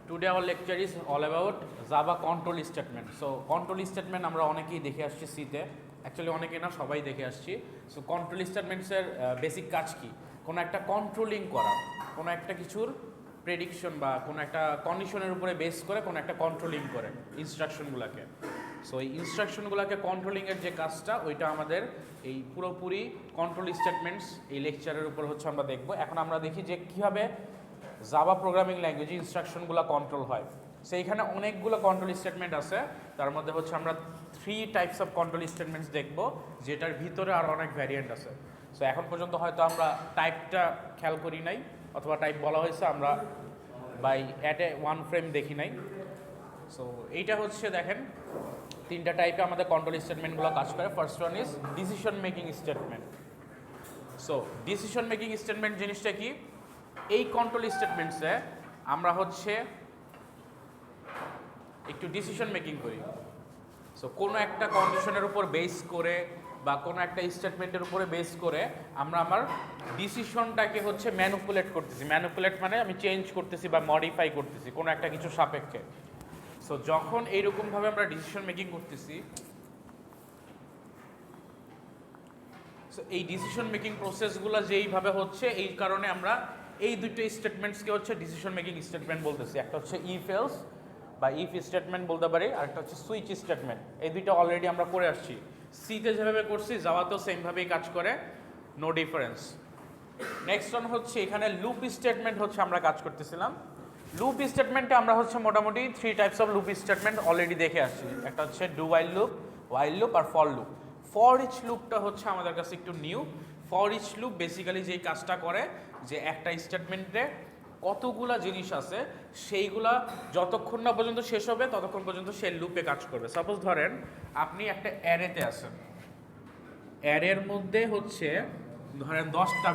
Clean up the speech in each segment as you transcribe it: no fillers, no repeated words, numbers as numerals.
Today our lecture is all about Java control statement. So control statement আমরা অনেকেই দেখে আসছি সিতে, অ্যাকচুয়ালি অনেকেই না সবাই দেখে আসছি। সো কন্ট্রোল স্টেটমেন্টসের বেসিক কাজ কি? কোনো একটা কন্ট্রোলিং করা, কোনো একটা কিছুর প্রেডিকশন বা কোনো একটা কন্ডিশনের উপরে বেস করে কোনো একটা কন্ট্রোলিং করে ইনস্ট্রাকশনগুলোকে। সো এই ইনস্ট্রাকশনগুলোকে কন্ট্রোলিংয়ের যে কাজটা ওইটা আমাদের এই পুরোপুরি কন্ট্রোল স্টেটমেন্টস এই লেকচারের উপর হচ্ছে আমরা দেখব। এখন আমরা দেখি যে কীভাবে জাভা প্রোগ্রামিং ল্যাঙ্গুয়েজে ইনস্ট্রাকশনগুলো কন্ট্রোল হয়। সো এইখানে অনেকগুলো কন্ট্রোল স্টেটমেন্ট আছে, তার মধ্যে হচ্ছে আমরা 3 টাইপস অফ কন্ট্রোল স্টেটমেন্টস দেখব, যেটার ভিতরে আরও অনেক ভ্যারিয়েন্ট আছে। সো এখন পর্যন্ত হয়তো আমরা টাইপটা খেয়াল করি নাই, অথবা টাইপ বলা হয়েছে আমরা by at a one frame দেখি নাই। সো এইটা হচ্ছে দেখেন 3টা টাইপে আমাদের কন্ট্রোল স্টেটমেন্টগুলো কাজ করে। First one is decision making statement. So decision making statement জিনিসটা কি? এই কন্ট্রোল স্টেটমেন্টসে আমরা হচ্ছে একটু ডিসিশন মেকিং করি। সো কোনো একটা কন্ডিশনের উপর বেস করে বা কোনো একটা স্টেটমেন্টের উপরে বেস করে আমরা আমার ডিসিশনটাকে হচ্ছে ম্যানুপুলেট করতেছি। ম্যানুপুলেট মানে আমি চেঞ্জ করতেছি বা মডিফাই করতেছি কোনো একটা কিছু সাপেক্ষে। সো যখন এইরকমভাবে আমরা ডিসিশন মেকিং করতেছি, সো এই ডিসিশন মেকিং প্রসেসগুলো যেইভাবে হচ্ছে, এই কারণে আমরা এই দুটো স্টেটমেন্টসকে হচ্ছে ডিসিশন মেকিং স্টেটমেন্ট বলতেছি। একটা হচ্ছে ইফ এলস বা ইফ স্টেটমেন্ট বলতে পারি, আর একটা হচ্ছে সুইচ স্টেটমেন্ট। এই দুইটা অলরেডি আমরা করে আসছি, সিতে যেভাবে করছি জাভাতেও সেমভাবেই কাজ করে, নো ডিফারেন্স। নেক্সট ওয়ান হচ্ছে এখানে লুপ স্টেটমেন্ট হচ্ছে আমরা কাজ করতেছিলাম। লুপ স্টেটমেন্টে আমরা হচ্ছে মোটামুটি 3 types of loop statement already দেখে আসছি। একটা হচ্ছে ডু ওয়াইল লুপ আর ফর লুপ। ফর ইচ লুপটা হচ্ছে আমাদের কাছে একটু new. For each loop basically যেই কাজটা করে যে একটা স্টেটমেন্টে কতগুলা জিনিস আছে সেইগুলা যতক্ষণ না পর্যন্ত শেষ হবে ততক্ষণ পর্যন্ত সে লুপে কাজ করবে। সাপোজ ধরেন আপনি একটা অ্যারেতে আছেন, অ্যারের মধ্যে হচ্ছে ধরেন 10টা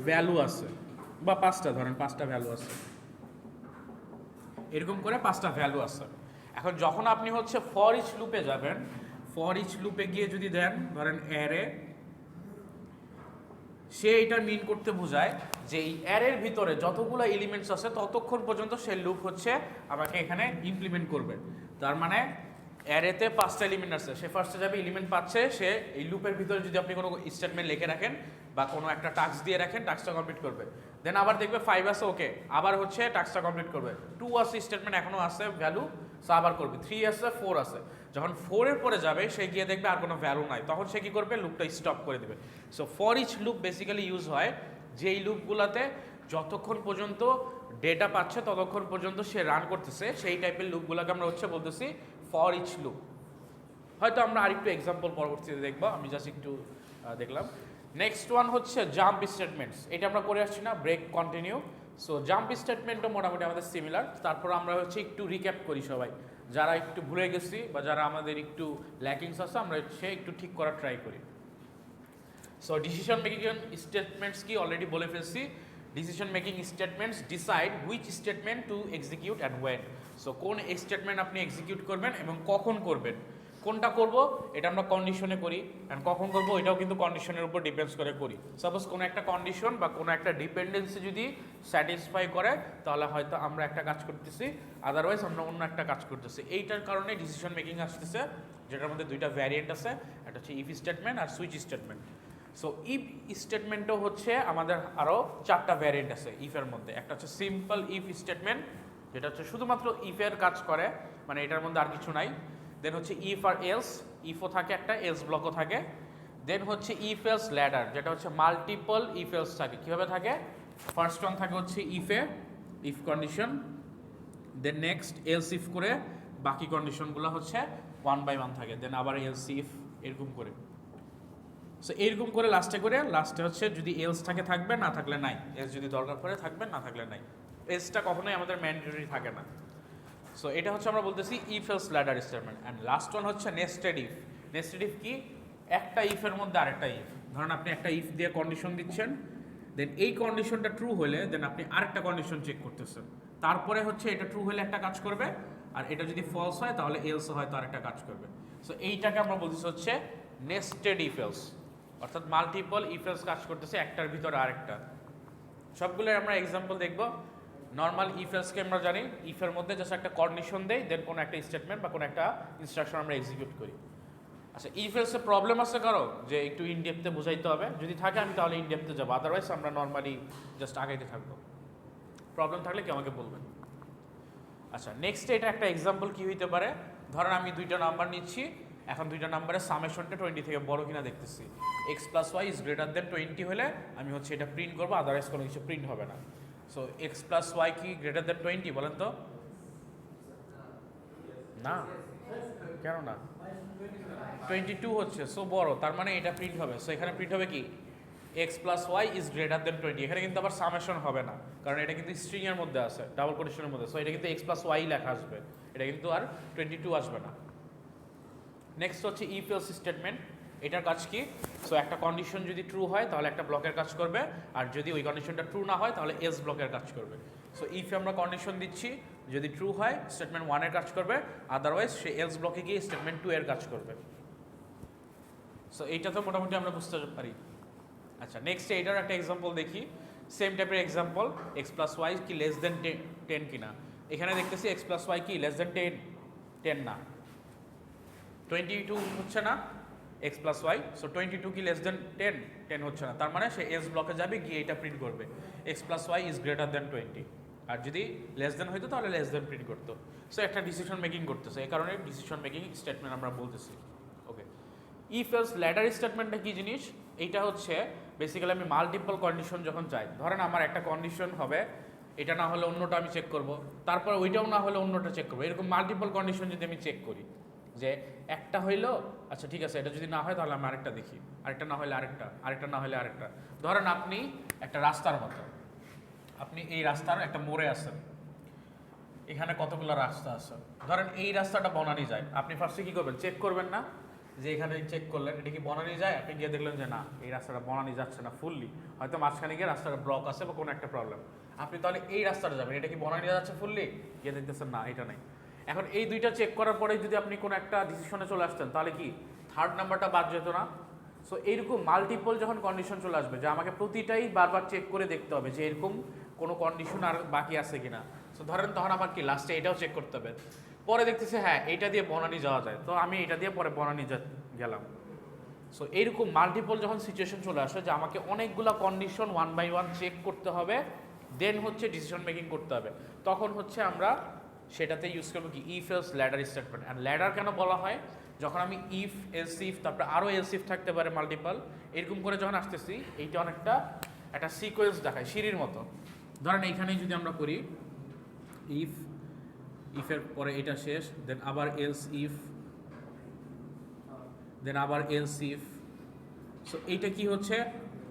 ভ্যালু আছে বা 5টা, ধরেন 5টা ভ্যালু আছে, এরকম করে 5টা ভ্যালু আছে। এখন যখন আপনি হচ্ছে ফর ইচ লুপে যাবেন, ফর ইচ লুপে গিয়ে যদি দেন ধরেন অ্যারে, সে এটা মিন করতে বোঝায় যে এই অ্যারের ভিতরে যতগুলো এলিমেন্টস আছে ততক্ষণ পর্যন্ত সে লুপ হচ্ছে আমাকে এখানে ইমপ্লিমেন্ট করবে। তার মানে অ্যারেতে 5টা এলিমেন্ট আছে, সে ফার্স্টে যাবে, এলিমেন্ট পাচ্ছে, সে এই লুপের ভিতরে যদি আপনি কোনো স্টেটমেন্ট লিখে রাখেন বা কোনো একটা টাস্ক দিয়ে রাখেন, টাস্কটা কমপ্লিট করবে। দেন আবার দেখবে 5 আছে, ওকে, আবার হচ্ছে টাস্কটা কমপ্লিট করবে। 2 আছে স্টেটমেন্ট এখনও আছে ভ্যালু, সো আবার করবে। 3 আছে, 4 আছে, যখন 4 এর পরে যাবে সে গিয়ে দেখবে আর কোনো ভ্যালু নাই, তখন সে কী করবে? লুপটা স্টপ করে দেবে। So for each loop basically use হয় যেই লুপগুলোতে যতক্ষণ পর্যন্ত ডেটা পাচ্ছে ততক্ষণ পর্যন্ত সে রান করতেছে, সেই টাইপের লুপগুলোকে আমরা হচ্ছে বলতেছি ফর ইচ লুপ। হয়তো আমরা আরেকটু এক্সাম্পল পরবর্তীতে দেখবো, আমি জাস্ট একটু দেখলাম। নেক্সট ওয়ান হচ্ছে জাম্প স্টেটমেন্টস। এটা আমরা করে আসছি না, ব্রেক কন্টিনিউ। সো জাম্প স্টেটমেন্টও মোটামুটি আমাদের সিমিলার। তারপর আমরা হচ্ছে একটু রিক্যাপ করি সবাই, যারা একটু ভুলে গেছি বা যারা আমাদের একটু ল্যাকিংস আছে আমরা হচ্ছে একটু ঠিক করার ট্রাই করি। সো ডিসিশন মেকিং স্টেটমেন্টস কি অলরেডি বলে ফেলছি। Decision making statements decide which statement to execute and when. So কোন স্টেটমেন্ট আপনি এক্সিকিউট করবেন এবং কখন করবেন। কোনটা করব এটা আমরা কন্ডিশনে করি, অ্যান্ড কখন করব এটাও কিন্তু কন্ডিশনের উপর ডিপেন্ডস করে করি। সাপোজ কোনো একটা কন্ডিশন বা কোনো একটা ডিপেন্ডেন্সি যদি স্যাটিসফাই করে তাহলে হয়তো আমরা একটা কাজ করতেছি, আদারওয়াইজ আমরা অন্য একটা কাজ করতেছি। এইটার কারণে ডিসিশন মেকিং আসতেছে, যেটার মধ্যে 2টা ভ্যারিয়েন্ট আছে, একটা হচ্ছে ইফ স্টেটমেন্ট আর সুইচ স্টেটমেন্ট। সো ইফ স্টেটমেন্টও হচ্ছে আমাদের আরও 4টা ভ্যারিয়েন্ট আছে ইফের মধ্যে। একটা হচ্ছে সিম্পল ইফ স্টেটমেন্ট, যেটা হচ্ছে শুধুমাত্র ইফের কাজ করে, মানে এটার মধ্যে আর কিছু নাই। দেন হচ্ছে ইফ আর এলস, ইফও থাকে একটা, এলস ব্লকও থাকে। দেন হচ্ছে ইফ এলস ল্যাডার, যেটা হচ্ছে মাল্টিপল ইফ এলস থাকে। কীভাবে থাকে? ফার্স্ট ওয়ান থাকে হচ্ছে ইফে, if condition, then next else if করে বাকি কন্ডিশনগুলো হচ্ছে 1 বাই 1 থাকে, দেন আবার এলস ইফ, এরকম করে। সো এরকম করে লাস্টে হচ্ছে যদি এলস থাকে থাকবে, না থাকলে নাই। এলস যদি দরকার পড়ে থাকবে, না থাকলে নাই। এলসটা কখনোই আমাদের ম্যান্ডেটরি থাকে না। সো এটা হচ্ছে আমরা বলতেছি if else ladder statement. And last one হচ্ছে নেস্টেড ইফ। নেস্টেড ইফ কি? একটা ইফের মধ্যে আরেকটা ইফ। ধরুন আপনি একটা ইফ দিয়ে কন্ডিশন দিচ্ছেন, দেন এই কন্ডিশনটা ট্রু হলে দেন আপনি আরেকটা কন্ডিশন চেক করতেছেন, তারপরে হচ্ছে এটা ট্রু হলে একটা কাজ করবে, আর এটা যদি ফলস হয় তাহলে এলস হয়তো আরেকটা কাজ করবে। সো এইটাকে আমরা বলতেছি হচ্ছে নেস্টেড ইফ এলস, অর্থাৎ মাল্টিপল ইফ এলস কাজ করতেছে একটার ভিতরে আরেকটা। সবগুলোর আমরা এক্সাম্পল দেখব। নর্মাল ইফ এলসকে আমরা জানি ইফের মধ্যে জাস্ট একটা কন্ডিশন দেই, দেন কোনো একটা স্টেটমেন্ট বা কোনো একটা ইনস্ট্রাকশন আমরা এক্সিকিউট করি। আচ্ছা, ইফ এলসে প্রবলেম আছে কারো যে একটু ইনডেপথে বোঝাইতে হবে? যদি থাকে আমি তাহলে ইনডেপথে যাবো, আদারওয়াইজ আমরা নর্মালি জাস্ট আগাইতে থাকবো। প্রবলেম থাকলে কেউ আমাকে বলবেন। আচ্ছা, নেক্সট এটা একটা এক্সাম্পল কি হইতে পারে, ধরেন আমি দুইটা নাম্বার নিচ্ছি, এখন দুইটা নাম্বারের সামেশনটা 20 থেকে বড় কিনা দেখতেছি। x plus y is greater than 20 হলে আমি হচ্ছে এটা প্রিন্ট করবো, আদারওয়াইজ কোনো কিছু প্রিন্ট হবে না। সো x প্লাস ওয়াই কি গ্রেটার দেন 20 বলেন তো? না, কেন না? 22 হচ্ছে, সো বড়, তার মানে এটা প্রিন্ট হবে। সো এখানে প্রিন্ট হবে কি x plus y is greater than 20। এখানে কিন্তু আবার সামেশন হবে না, কারণ এটা কিন্তু স্ট্রিং এর মধ্যে আছে, ডাবল কোটেশনের মধ্যে। সো এটা কিন্তু x প্লাস ওয়াই লেখা আসবে, এটা কিন্তু আর 22 আসবে না। নেক্সট হচ্ছে ইফ এলস স্টেটমেন্ট। এটার কাজ কি? সো একটা কন্ডিশন যদি ট্রু হয় তাহলে একটা ব্লকের কাজ করবে, আর যদি ওই কন্ডিশনটা ট্রু না হয় তাহলে এলস ব্লকের কাজ করবে। সো ইফে আমরা কন্ডিশন দিচ্ছি, যদি ট্রু হয় স্টেটমেন্ট 1 এর কাজ করবে, আদারওয়াইজ সে এলস ব্লকে গিয়ে স্টেটমেন্ট 2 এর কাজ করবে। সো এইটা তো মোটামুটি আমরা বুঝতে পারি। আচ্ছা, নেক্সট এইটার একটা এক্সাম্পল দেখি, সেম টাইপের এক্সাম্পল। এক্স প্লাস ওয়াই কি লেস দেন 10 কিনা? এখানে দেখতেছি এক্স প্লাস ওয়াই কি লেস দেন 10 না, 22 হচ্ছে না এক্স প্লাস ওয়াই। সো 22 কি লেস দেন 10 হচ্ছে না, তার মানে সে এস ব্লকে যাবে, গিয়ে এটা প্রিন্ট করবে x plus y is greater than 20। আর যদি লেস দেন হইতো তাহলে লেস দেন প্রিন্ট করতো। সো একটা ডিসিশন মেকিং করতেছে, এই কারণে ডিসিশন মেকিং স্টেটমেন্ট আমরা বলতেছি। ওকে, ইফ এলস ল্যাডার স্টেটমেন্টটা কি জিনিস? এইটা হচ্ছে বেসিক্যালি আমি মাল্টিপল কন্ডিশন যখন চাই, ধরেন আমার একটা কন্ডিশন হবে, এটা না হলে অন্যটা আমি চেক করব, তারপর ওইটাও না হলে অন্যটা চেক করবো, এরকম মাল্টিপল কন্ডিশন যদি আমি চেক করি, যে একটা হইলো, আচ্ছা ঠিক আছে এটা যদি না হয় তাহলে আমি আরেকটা দেখি, আরেকটা না হলে আরেকটা, আরেকটা না হলে আরেকটা। ধরেন আপনি একটা রাস্তার মতো, আপনি এই রাস্তার একটা মোড়ে আছেন, এখানে কতগুলো রাস্তা আছে, ধরেন এই রাস্তাটা বনানী যায়, আপনি ফার্স্টে কি করবেন? চেক করবেন না যে এখানে চেক করলেন এটা কি বনানী যায়, আপনি গিয়ে দেখলেন যে না এই রাস্তাটা বনানী যাচ্ছে না ফুললি, হয়তো মাঝখানে গিয়ে রাস্তাটা ব্লক আছে বা কোনো একটা প্রবলেম, আপনি তাহলে এই রাস্তাটা যাবেন, এটা কি বনানী যাচ্ছে ফুললি, গিয়ে দেখতেছেন না এটা নাই। এখন এই দুইটা চেক করার পরে যদি আপনি কোনো একটা ডিসিশনে চলে আসতেন তাহলে কি থার্ড নাম্বারটা বাদ যেত না? সো এইরকম মাল্টিপল যখন কন্ডিশন চলে আসবে, যে আমাকে প্রতিটাই বারবার চেক করে দেখতে হবে যে এরকম কোনো কন্ডিশন আর বাকি আছে কিনা। সো ধরেন তখন আমার কি লাস্টে এটাও চেক করতে হবে, পরে দেখতেছে হ্যাঁ এইটা দিয়ে বনানী যাওয়া যায়, তো আমি এটা দিয়ে পরে বনানী গেলাম। সো এইরকম মাল্টিপল যখন সিচুয়েশন চলে আসে যে আমাকে অনেকগুলো কন্ডিশন 1 বাই 1 চেক করতে হবে, দেন হচ্ছে ডিসিশন মেকিং করতে হবে, তখন হচ্ছে আমরা সেটাতে ইউজ করবো কি if else ladder statement. And ladder কেন বলা হয়? যখন আমি ইফ এলস ইফ তারপরে আরও এলস ইফ থাকতে পারে মাল্টিপল, এরকম করে যখন আসতেছি এইটা অনেকটা একটা সিকোয়েন্স দেখায় সিঁড়ির মতো। ধরেন এইখানেই যদি আমরা করি ইফ, ইফের পরে এটা শেষ, দেন আবার এলস ইফ, দেন আবার এলস ইফ। সো এইটা কি হচ্ছে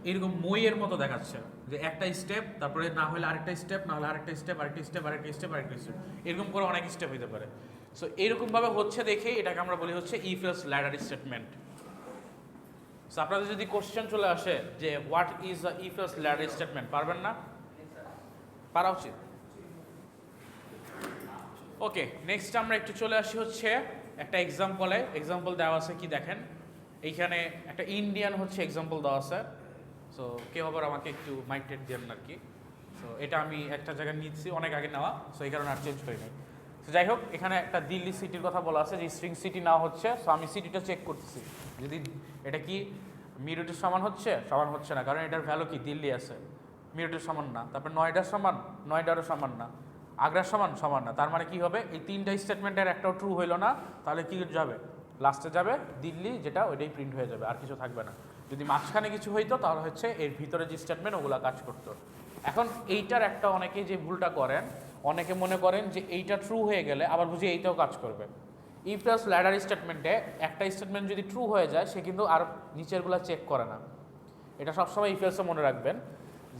এরকম মইয়ের মতো দেখাচ্ছে, যে একটা স্টেপ তারপরে না হলে আরেকটা স্টেপ, না হলে আরেকটা স্টেপ, আরেকটা স্টেপ, আরেকটা স্টেপ, আরেকটা স্টেপ, এরকম করে অনেক স্টেপ হতে পারে। সো এরকমভাবে হচ্ছে দেখে এটাকে আমরা বলি হচ্ছে if else ladder statement. So আপনাদের যদি কোশ্চেন চলে আসে যে what is the if else ladder statement, পারবেন না? পারা উচিত। ওকে, নেক্সট আমরা একটু চলে আসি হচ্ছে একটা এক্সাম্পলে। এক্সাম্পল দেওয়া আছে কি দেখেন, এইখানে একটা ইন্ডিয়ান হচ্ছে এক্সাম্পল দেওয়া আছে। সো কেউ আবার আমাকে একটু মাইক টেট দেন আর কি। সো এটা আমি একটা জায়গায় নিচ্ছি অনেক আগে নেওয়া, সো এই কারণে আর চেঞ্জ করি নাই। সো যাই হোক, এখানে একটা দিল্লি সিটির কথা বলা আছে যে স্ট্রিং সিটি না হচ্ছে, সো আমি সিটিটা চেক করতেছি যদি এটা কি মিরুটের সমান হচ্ছে, সমান হচ্ছে না, কারণ এটার ভ্যালু কি দিল্লি আছে, মিরুটের সমান না। তারপর নয়ডার সমান, নয়ডারও সমান না। আগ্রার সমান, সমান না। তার মানে কি হবে, এই তিনটা স্টেটমেন্টের একটাও ট্রু হইল না, তাহলে কি যাবে, লাস্টে যাবে দিল্লি, যেটা ওইটাই প্রিন্ট হয়ে যাবে, আর কিছু থাকবে না। যদি মাঝখানে কিছু হইতো তাহলে হচ্ছে এর ভিতরে যে স্টেটমেন্ট ওগুলা কাজ করতো। এখন এইটার একটা অনেকে যে ভুলটা করেন, অনেকে মনে করেন যে এইটা ট্রু হয়ে গেলে আবার বুঝি এইটাও কাজ করবে। ইফ প্লাস ল্যাডার স্টেটমেন্টে একটা স্টেটমেন্ট যদি ট্রু হয়ে যায় সে কিন্তু আর নিচেরগুলা চেক করে না। এটা সবসময় ইফ এলসে মনে রাখবেন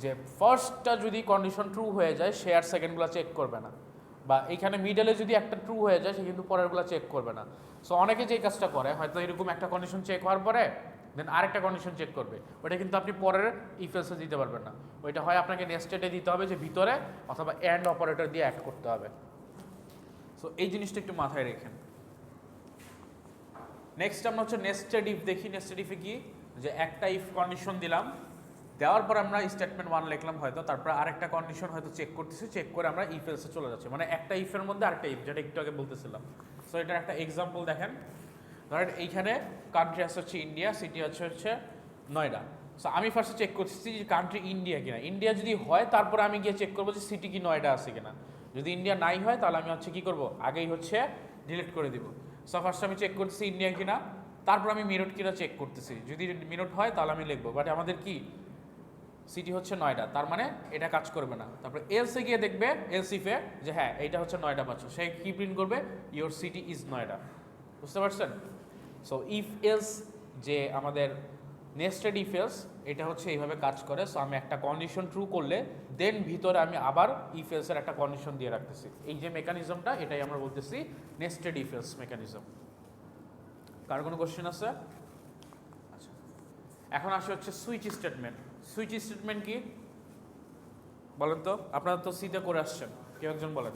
যে ফার্স্টটা যদি কন্ডিশন ট্রু হয়ে যায় সে আর সেকেন্ডগুলো চেক করবে না, বা এইখানে মিডলে যদি একটা ট্রু হয়ে যায় সে কিন্তু পরেরগুলো চেক করবে না। সো অনেকে যে কাজটা করে, হয়তো এরকম একটা কন্ডিশন চেক হওয়ার পরে দেন আরেকটা কন্ডিশন চেক করবে, ওটা কিন্তু আপনি পরের ইফ এলসে দিতে পারবেন না, ওইটা হয় আপনাকে নেস্টেডে দিতে হবে যে ভিতরে, অথবা অ্যান্ড অপারেটর দিয়ে অ্যাড করতে হবে। সো এই জিনিসটা একটু মাথায় রেখেন। নেক্সট আমরা হচ্ছে নেস্টেড ইফ দেখি। নেস্টেড ইফে কি, যে একটা ইফ কন্ডিশন দিলাম, দেওয়ার পর আমরা স্টেটমেন্ট 1 লিখলাম হয়তো, তারপর আরেকটা কন্ডিশন হয়তো চেক করতেছি, চেক করে আমরা ইফ এলসে চলে যাচ্ছি, মানে একটা ইফের মধ্যে আরেকটা ইফ, যেটা একটু আগে বলতেছিলাম। সো এটার একটা এক্সাম্পল দেখেন, ধরেন এইখানে কান্ট্রি আছে হচ্ছে ইন্ডিয়া, সিটি হচ্ছে নয়ডা। সো আমি ফার্স্টে চেক করতেছি যে কান্ট্রি ইন্ডিয়া কিনা, ইন্ডিয়া যদি হয় তারপরে আমি গিয়ে চেক করবো যে সিটি কি নয়ডা আছে কিনা। যদি ইন্ডিয়া নাই হয় তাহলে আমি হচ্ছে কি করব, আগেই হচ্ছে ডিলিট করে দিব। সো ফার্স্ট আমি চেক করতেছি ইন্ডিয়া কিনা, তারপর আমি মিরট কিনা চেক করতেছি, যদি মিরট হয় তাহলে আমি লিখবো, বাট আমাদের কি সিটি হচ্ছে নয়ডা, তার মানে এটা কাজ করবে না। তারপরে এলসে গিয়ে দেখবে, এলসিফে যে হ্যাঁ এইটা হচ্ছে নয়ডা পাচ্ছ, সে কি প্রিন্ট করবে, ইওর সিটি ইজ নয়ডা। বুঝতে পারছেন? সো ইফ এলস যে আমাদের নেস্টেড ইফ এলস, এটা হচ্ছে এইভাবে কাজ করে। সো আমি একটা কন্ডিশন ট্রু করলে দেন ভিতরে আমি আবার ইফ এলসের একটা কন্ডিশন দিয়ে রাখতেছি। এই যে মেকানিজমটা, এটাই আমরা বলতেছি নেস্টেড ইফ এলস মেকানিজম। কার কোনো কোশ্চেন আছে? আচ্ছা, এখন আসে হচ্ছে সুইচ স্টেটমেন্ট। সুইচ স্টেটমেন্ট কি বলেন তো? আপনারা তো সিতে করে আসছেন, কেউ একজন বলেন।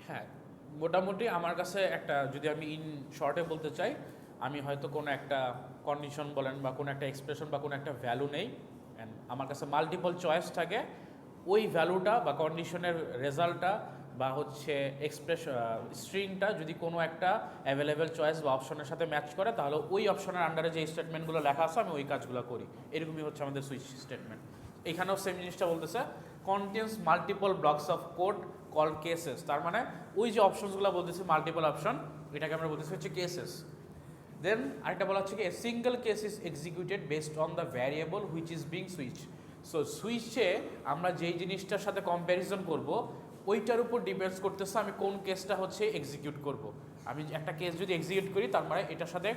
হ্যাঁ, মোটামুটি আমার কাছে একটা, যদি আমি ইন শর্টে বলতে চাই, আমি হয়তো কোনো একটা কন্ডিশন বলেন বা কোনো একটা এক্সপ্রেশন বা কোনো একটা ভ্যালু নেই, অ্যান্ড আমার কাছে মাল্টিপল চয়েস থাকে, ওই ভ্যালুটা বা কন্ডিশনের রেজাল্টটা বা হচ্ছে এক্সপ্রেশন স্ট্রিংটা যদি কোনো একটা অ্যাভেলেবেল চয়েস বা অপশনের সাথে ম্যাচ করে, তাহলে ওই অপশনের আন্ডারে যে স্টেটমেন্টগুলো লেখা আছে আমি ওই কাজগুলো করি। এরকমই হচ্ছে আমাদের সুইচ স্টেটমেন্ট। এখানেও সেম জিনিসটা বলতেছে, contains multiple blocks of code call cases, তার মানে ওই যে অপশনসগুলো বলতেছি মাল্টিপল অপশন, এটাকে আমরা বলতেছি হচ্ছে কেসেস। দেন আরেকটা বলা হচ্ছে কি, a single case is executed based on the variable which is being switch. So সুইচে আমরা যেই জিনিসটার সাথে কম্প্যারিজন করব, ওইটার উপর ডিপেন্ডস করতেছে আমি কোন কেসটা হচ্ছে এক্সিকিউট করব। আমি একটা কেস যদি এক্সিকিউট করি, তার মানে এটার সাথে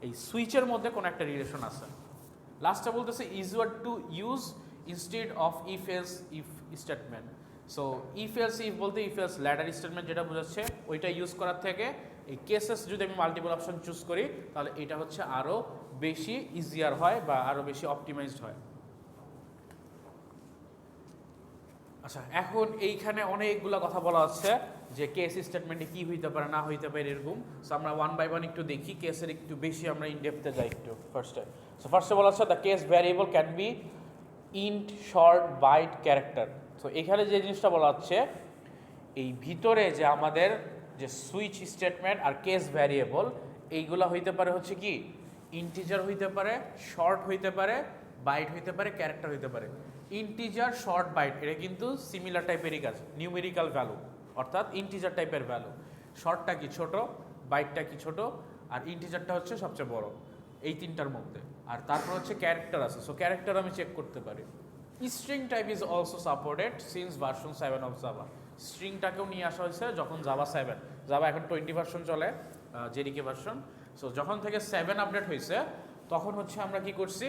এই সুইচের মধ্যে কোনো একটা রিলেশন আছে। লাস্টটা বলতেছে usual to use instead of if else if statement. So if else if বলতে ইফ এলস ল্যাডার স্টেটমেন্ট যেটা বোঝাচ্ছে, ওইটা ইউজ করার থেকে এই কেসেস যদি আমি মাল্টিপল অপশন চুজ করি, তাহলে এটা হচ্ছে আরও বেশি ইজিয়ার হয় বা আরও বেশি অপটিমাইজড হয়। আচ্ছা, এখন এইখানে অনেকগুলো কথা বলা হচ্ছে যে কেস স্টেটমেন্টে কি হইতে পারে না হইতে পারে এরকম। সো আমরা ওয়ান বাই ওয়ান একটু দেখি, কেসের একটু বেশি আমরা ইনডেপথে যাই একটু ফার্স্টে। সো ফার্স্টে বলা হচ্ছে the case variable can be int, short, byte, character. So এখানে যে জিনিসটা বলা হচ্ছে, এই ভিতরে যে আমাদের যে সুইচ স্টেটমেন্ট আর কেস ভ্যারিয়েবল, এইগুলা হইতে পারে হচ্ছে কি ইন্টিজার হইতে পারে, শর্ট হইতে পারে, বাইট হইতে পারে, ক্যারেক্টার হইতে পারে। ইন্টিজার, শর্ট, বাইট এটা কিন্তু সিমিলার টাইপেরই কাজ, নিউমেরিক্যাল ভ্যালু, অর্থাৎ ইন্টিজার টাইপের ভ্যালু। শর্টটা কি ছোট, বাইটটা কি ছোট, আর ইন্টিজারটা হচ্ছে সবচেয়ে বড়, এই তিনটার মধ্যে। আর তারপর হচ্ছে ক্যারেক্টার আছে, সো ক্যারেক্টার আমি চেক করতে পারি। String type is also supported since version 7 of Java. স্ট্রিংটাকেও নিয়ে আসা হয়েছে যখন জাভা 7, জাভা এখন 20 ভার্সন চলে, জেডিকে ভার্সন। সো যখন থেকে 7 আপডেট হয়েছে, তখন হচ্ছে আমরা কি করছি,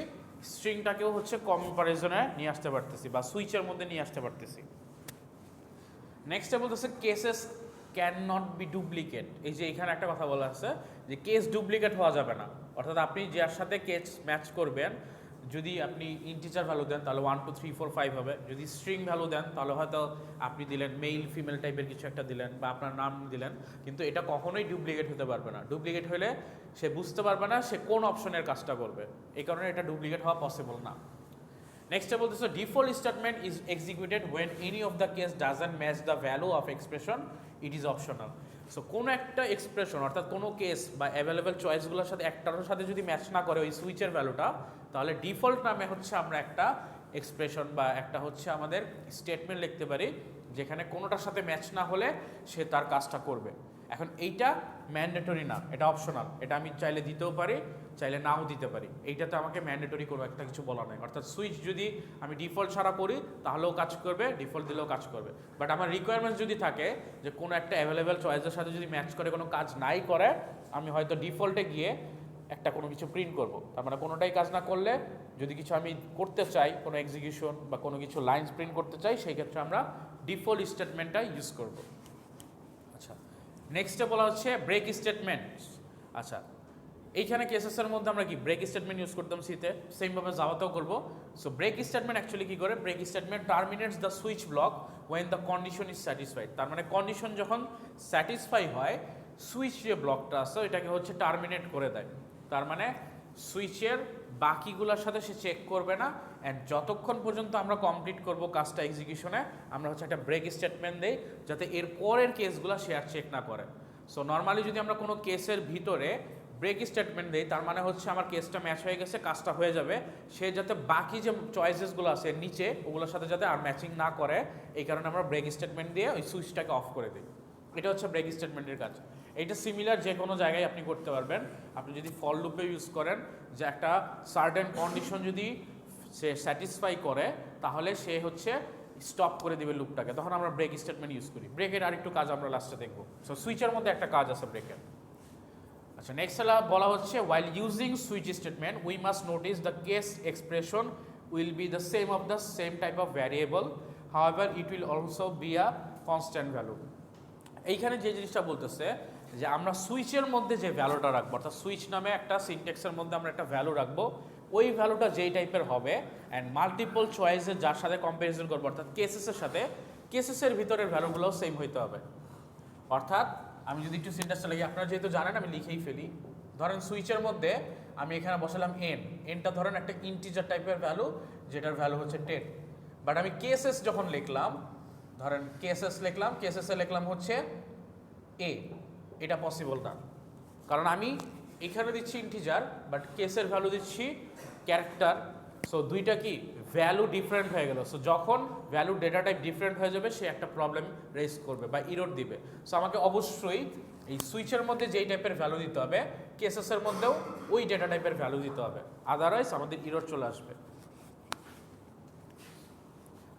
স্ট্রিংটাকেও হচ্ছে কম্পারিজনে নিয়ে আসতে পারতেছি বা সুইচের মধ্যে নিয়ে আসতে পারতেছি। নেক্সটে বলতেছে cases can not be duplicate. এই যে এখানে একটা কথা বলা আছে যে কেস ডুপ্লিকেট হওয়া যাবে না, অর্থাৎ আপনি যার সাথে কেস ম্যাচ করবেন, যদি আপনি ইন্টিজার ভ্যালু দেন তাহলে 1 2 3 4 5 হবে, যদি স্ট্রিং ভ্যালু দেন তাহলে হয়তো আপনি দিলেন মেল ফিমেল টাইপের কিছু একটা দিলেন বা আপনার নাম দিলেন, কিন্তু এটা কখনোই ডুপ্লিকেট হতে পারবে না। ডুপ্লিকেট হলে সে বুঝতে পারবে না সে কোন অপশনের কাজটা করবে, এই কারণে এটা ডুপ্লিকেট হওয়া পসিবল না। নেক্সটে বলতেছে default statement is executed when any of the case doesn't match the value of expression, it is optional. So কোনো একটা এক্সপ্রেশন অর্থাৎ কোনো কেস বা অ্যাভেলেবেল চয়েসগুলোর সাথে একটার সাথে যদি ম্যাচ না করে ওই সুইচের ভ্যালুটা, তাহলে ডিফল্ট নামে হচ্ছে আমরা একটা এক্সপ্রেশন বা একটা হচ্ছে আমাদের স্টেটমেন্ট লিখতে পারি, যেখানে কোনোটার সাথে ম্যাচ না হলে সে তার কাজটা করবে। এখন এইটা ম্যান্ডেটরি না, এটা অপশনাল, এটা আমি চাইলে দিতেও পারি চাইলে নাও দিতে পারি, এইটাতে আমাকে ম্যান্ডেটরি কোনো একটা কিছু বলা নাই। অর্থাৎ সুইচ যদি আমি ডিফল্ট ছাড়া করি তাহলেও কাজ করবে, ডিফল্ট দিলেও কাজ করবে, বাট আমার রিকোয়ারমেন্টস যদি থাকে যে কোনো একটা অ্যাভেলেবেল চয়েসের সাথে যদি ম্যাচ করে কোনো কাজ নাই করে, আমি হয়তো ডিফল্টে গিয়ে একটা কোনো কিছু প্রিন্ট করব। তার মানে কোনোটাই কাজ না করলে যদি কিছু আমি করতে চাই, কোনো এক্সিকিউশন বা কোনো কিছু লাইনস প্রিন্ট করতে চাই, সেই ক্ষেত্রে আমরা ডিফল্ট স্টেটমেন্টটা ইউজ করব। আচ্ছা, নেক্সটে বলা হচ্ছে ব্রেক স্টেটমেন্ট। আচ্ছা, এইখানে কেসেসের মধ্যে আমরা কি ব্রেক স্টেটমেন্ট ইউজ করতাম সিতে, সেমভাবে জাভাতেও করবো। সো ব্রেক স্টেটমেন্ট অ্যাকচুয়ালি কি করে, break statement terminates the switch block when the condition is satisfied. তার মানে কন্ডিশন যখন স্যাটিসফাই হয়, সুইচ যে ব্লকটা আছে এটাকে হচ্ছে টার্মিনেট করে দেয়। তার মানে সুইচের বাকিগুলোর সাথে সে চেক করবে না, অ্যান্ড যতক্ষণ পর্যন্ত আমরা কমপ্লিট করব কাজটা এক্সিকিউশনে, আমরা হচ্ছে একটা ব্রেক স্টেটমেন্ট দেই যাতে এর পরের কেসগুলো সে আর চেক না করে। সো নর্মালি যদি আমরা কোনো কেসের ভিতরে ব্রেক স্টেটমেন্ট দেই, তার মানে হচ্ছে আমার কেসটা ম্যাচ হয়ে গেছে, কাজটা হয়ে যাবে, সে যাতে বাকি যে চয়েসেসগুলো আছে নিচে ওগুলোর সাথে যাতে আর ম্যাচিং না করে, এই কারণে আমরা ব্রেক স্টেটমেন্ট দিয়ে ওই সুইচটাকে অফ করে দিই। এটা হচ্ছে ব্রেক স্টেটমেন্টের কাজ। এইটা সিমিলার যে কোনো জায়গায় আপনি করতে পারবেন। আপনি যদি ফর লুপে ইউজ করেন, যে একটা সার্টেন কন্ডিশন যদি সে স্যাটিসফাই করে তাহলে সে হচ্ছে স্টপ করে দিবে লুপটাকে, তখন আমরা ব্রেক স্টেটমেন্ট ইউজ করি। ব্রেকের আরেকটু কাজ আমরা লাস্টে দেখবো। সো সুইচের মধ্যে একটা কাজ আছে ব্রেকের। আচ্ছা, নেক্সট বলা হচ্ছে while using switch statement we must notice the case expression will be the same of the same type of variable, however it will also be a constant value. এইখানে যে জিনিসটা বলতেছে যে আমরা সুইচের মধ্যে যে ভ্যালুটা রাখবো, অর্থাৎ সুইচ নামে একটা সিনট্যাক্সের মধ্যে আমরা একটা ভ্যালু রাখবো, ওই ভ্যালুটা যেই টাইপের হবে অ্যান্ড মাল্টিপল চয়েসের যার সাথে কম্প্যারিজন করবো, অর্থাৎ কেসেসের সাথে, কেসেসের ভিতরের ভ্যালুগুলোও সেম হইতে হবে। অর্থাৎ আমি যদি একটু সিনট্যাক্সটা লাগি, আপনারা যেহেতু জানেন আমি লিখেই ফেলি। ধরেন সুইচের মধ্যে আমি এখানে বসালাম এনটা ধরেন একটা ইন্টিজার টাইপের ভ্যালু, যেটার ভ্যালু হচ্ছে 10। বাট আমি কেসেস যখন লিখলাম, ধরেন কেসেস লিখলাম, কেসেসে লিখলাম হচ্ছে এ, এটা পসিবল না, কারণ আমি এখানে দিচ্ছি ইন্টিজার বাট কেসের ভ্যালু দিচ্ছি ক্যারেক্টার। সো দুইটা কি ভ্যালু ডিফারেন্ট হয়ে গেল। সো যখন ভ্যালু ডেটা টাইপ ডিফারেন্ট হয়ে যাবে, সে একটা প্রবলেম রেজ করবে বা ইরর দিবে। সো আমাকে অবশ্যই এই সুইচের মধ্যে যেই টাইপের ভ্যালু দিতে হবে, কেসেসের মধ্যেও ওই ডেটা টাইপের ভ্যালু দিতে হবে, আদারওয়াইজ আমাদের ইরর চলে আসবে।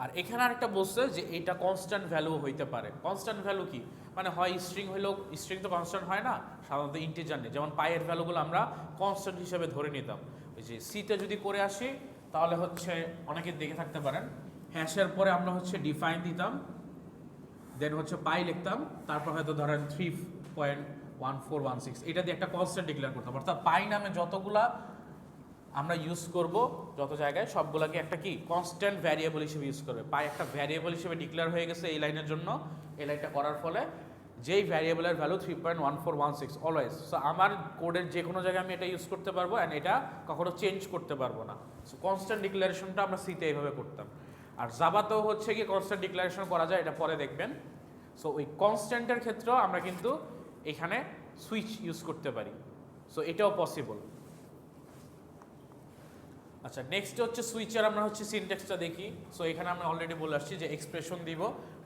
আর এখানে আরেকটা বলছে যে এটা কনস্ট্যান্ট ভ্যালু হইতে পারে। কনস্ট্যান্ট ভ্যালু কি মানে, হয় স্ট্রিং হইলেও, স্ট্রিং তো কনস্ট্যান্ট হয় না, সাধারণত ইন্টিজার নেই। যেমন পাইয়ের ভ্যালুগুলো আমরা কনস্ট্যান্ট হিসেবে ধরে নিতাম। ওই যে সিতে যদি করে আসি তাহলে হচ্ছে অনেকে দেখে থাকতে পারেন, হ্যাশের পরে আমরা হচ্ছে ডিফাইন দিতাম, দেন হচ্ছে পাই লিখতাম, তারপর হয়তো ধরেন 3.1416 এটা দিয়ে একটা কনস্ট্যান্ট ডিক্লেয়ার করতাম। অর্থাৎ পাই নামে যতগুলা আমরা ইউজ করব যত জায়গায়, সবগুলোকে একটা কি কনস্ট্যান্ট ভ্যারিয়েবল হিসেবে ইউজ করবে। পাই একটা ভ্যারিয়েবল হিসেবে ডিক্লেয়ার হয়ে গেছে এই লাইনের জন্য। এই লাইনটা করার ফলে যেই ভ্যারিয়েবলের ভ্যালু 3.1416 অলওয়েজ। সো আমার কোডের যে কোনো জায়গায় আমি এটা ইউজ করতে পারবো, অ্যান্ড এটা কখনো চেঞ্জ করতে পারবো না। সো কনস্ট্যান্ট ডিক্লারেশনটা আমরা সিতে এইভাবে করতাম। আর জাভাতেও হচ্ছে কি কনস্ট্যান্ট ডিক্লারেশন করা যায়, এটা পরে দেখবেন। সো ওই কনস্ট্যান্টের ক্ষেত্রেও আমরা কিন্তু এখানে সুইচ ইউজ করতে পারি। সো এটাও পসিবল। আচ্ছা, নেক্সট হচ্ছে সুইচের আমরা হচ্ছে সিনট্যাক্সটা দেখি। সো এখানে আমরা অলরেডি বলে আসছি যে এক্সপ্রেশন দিব,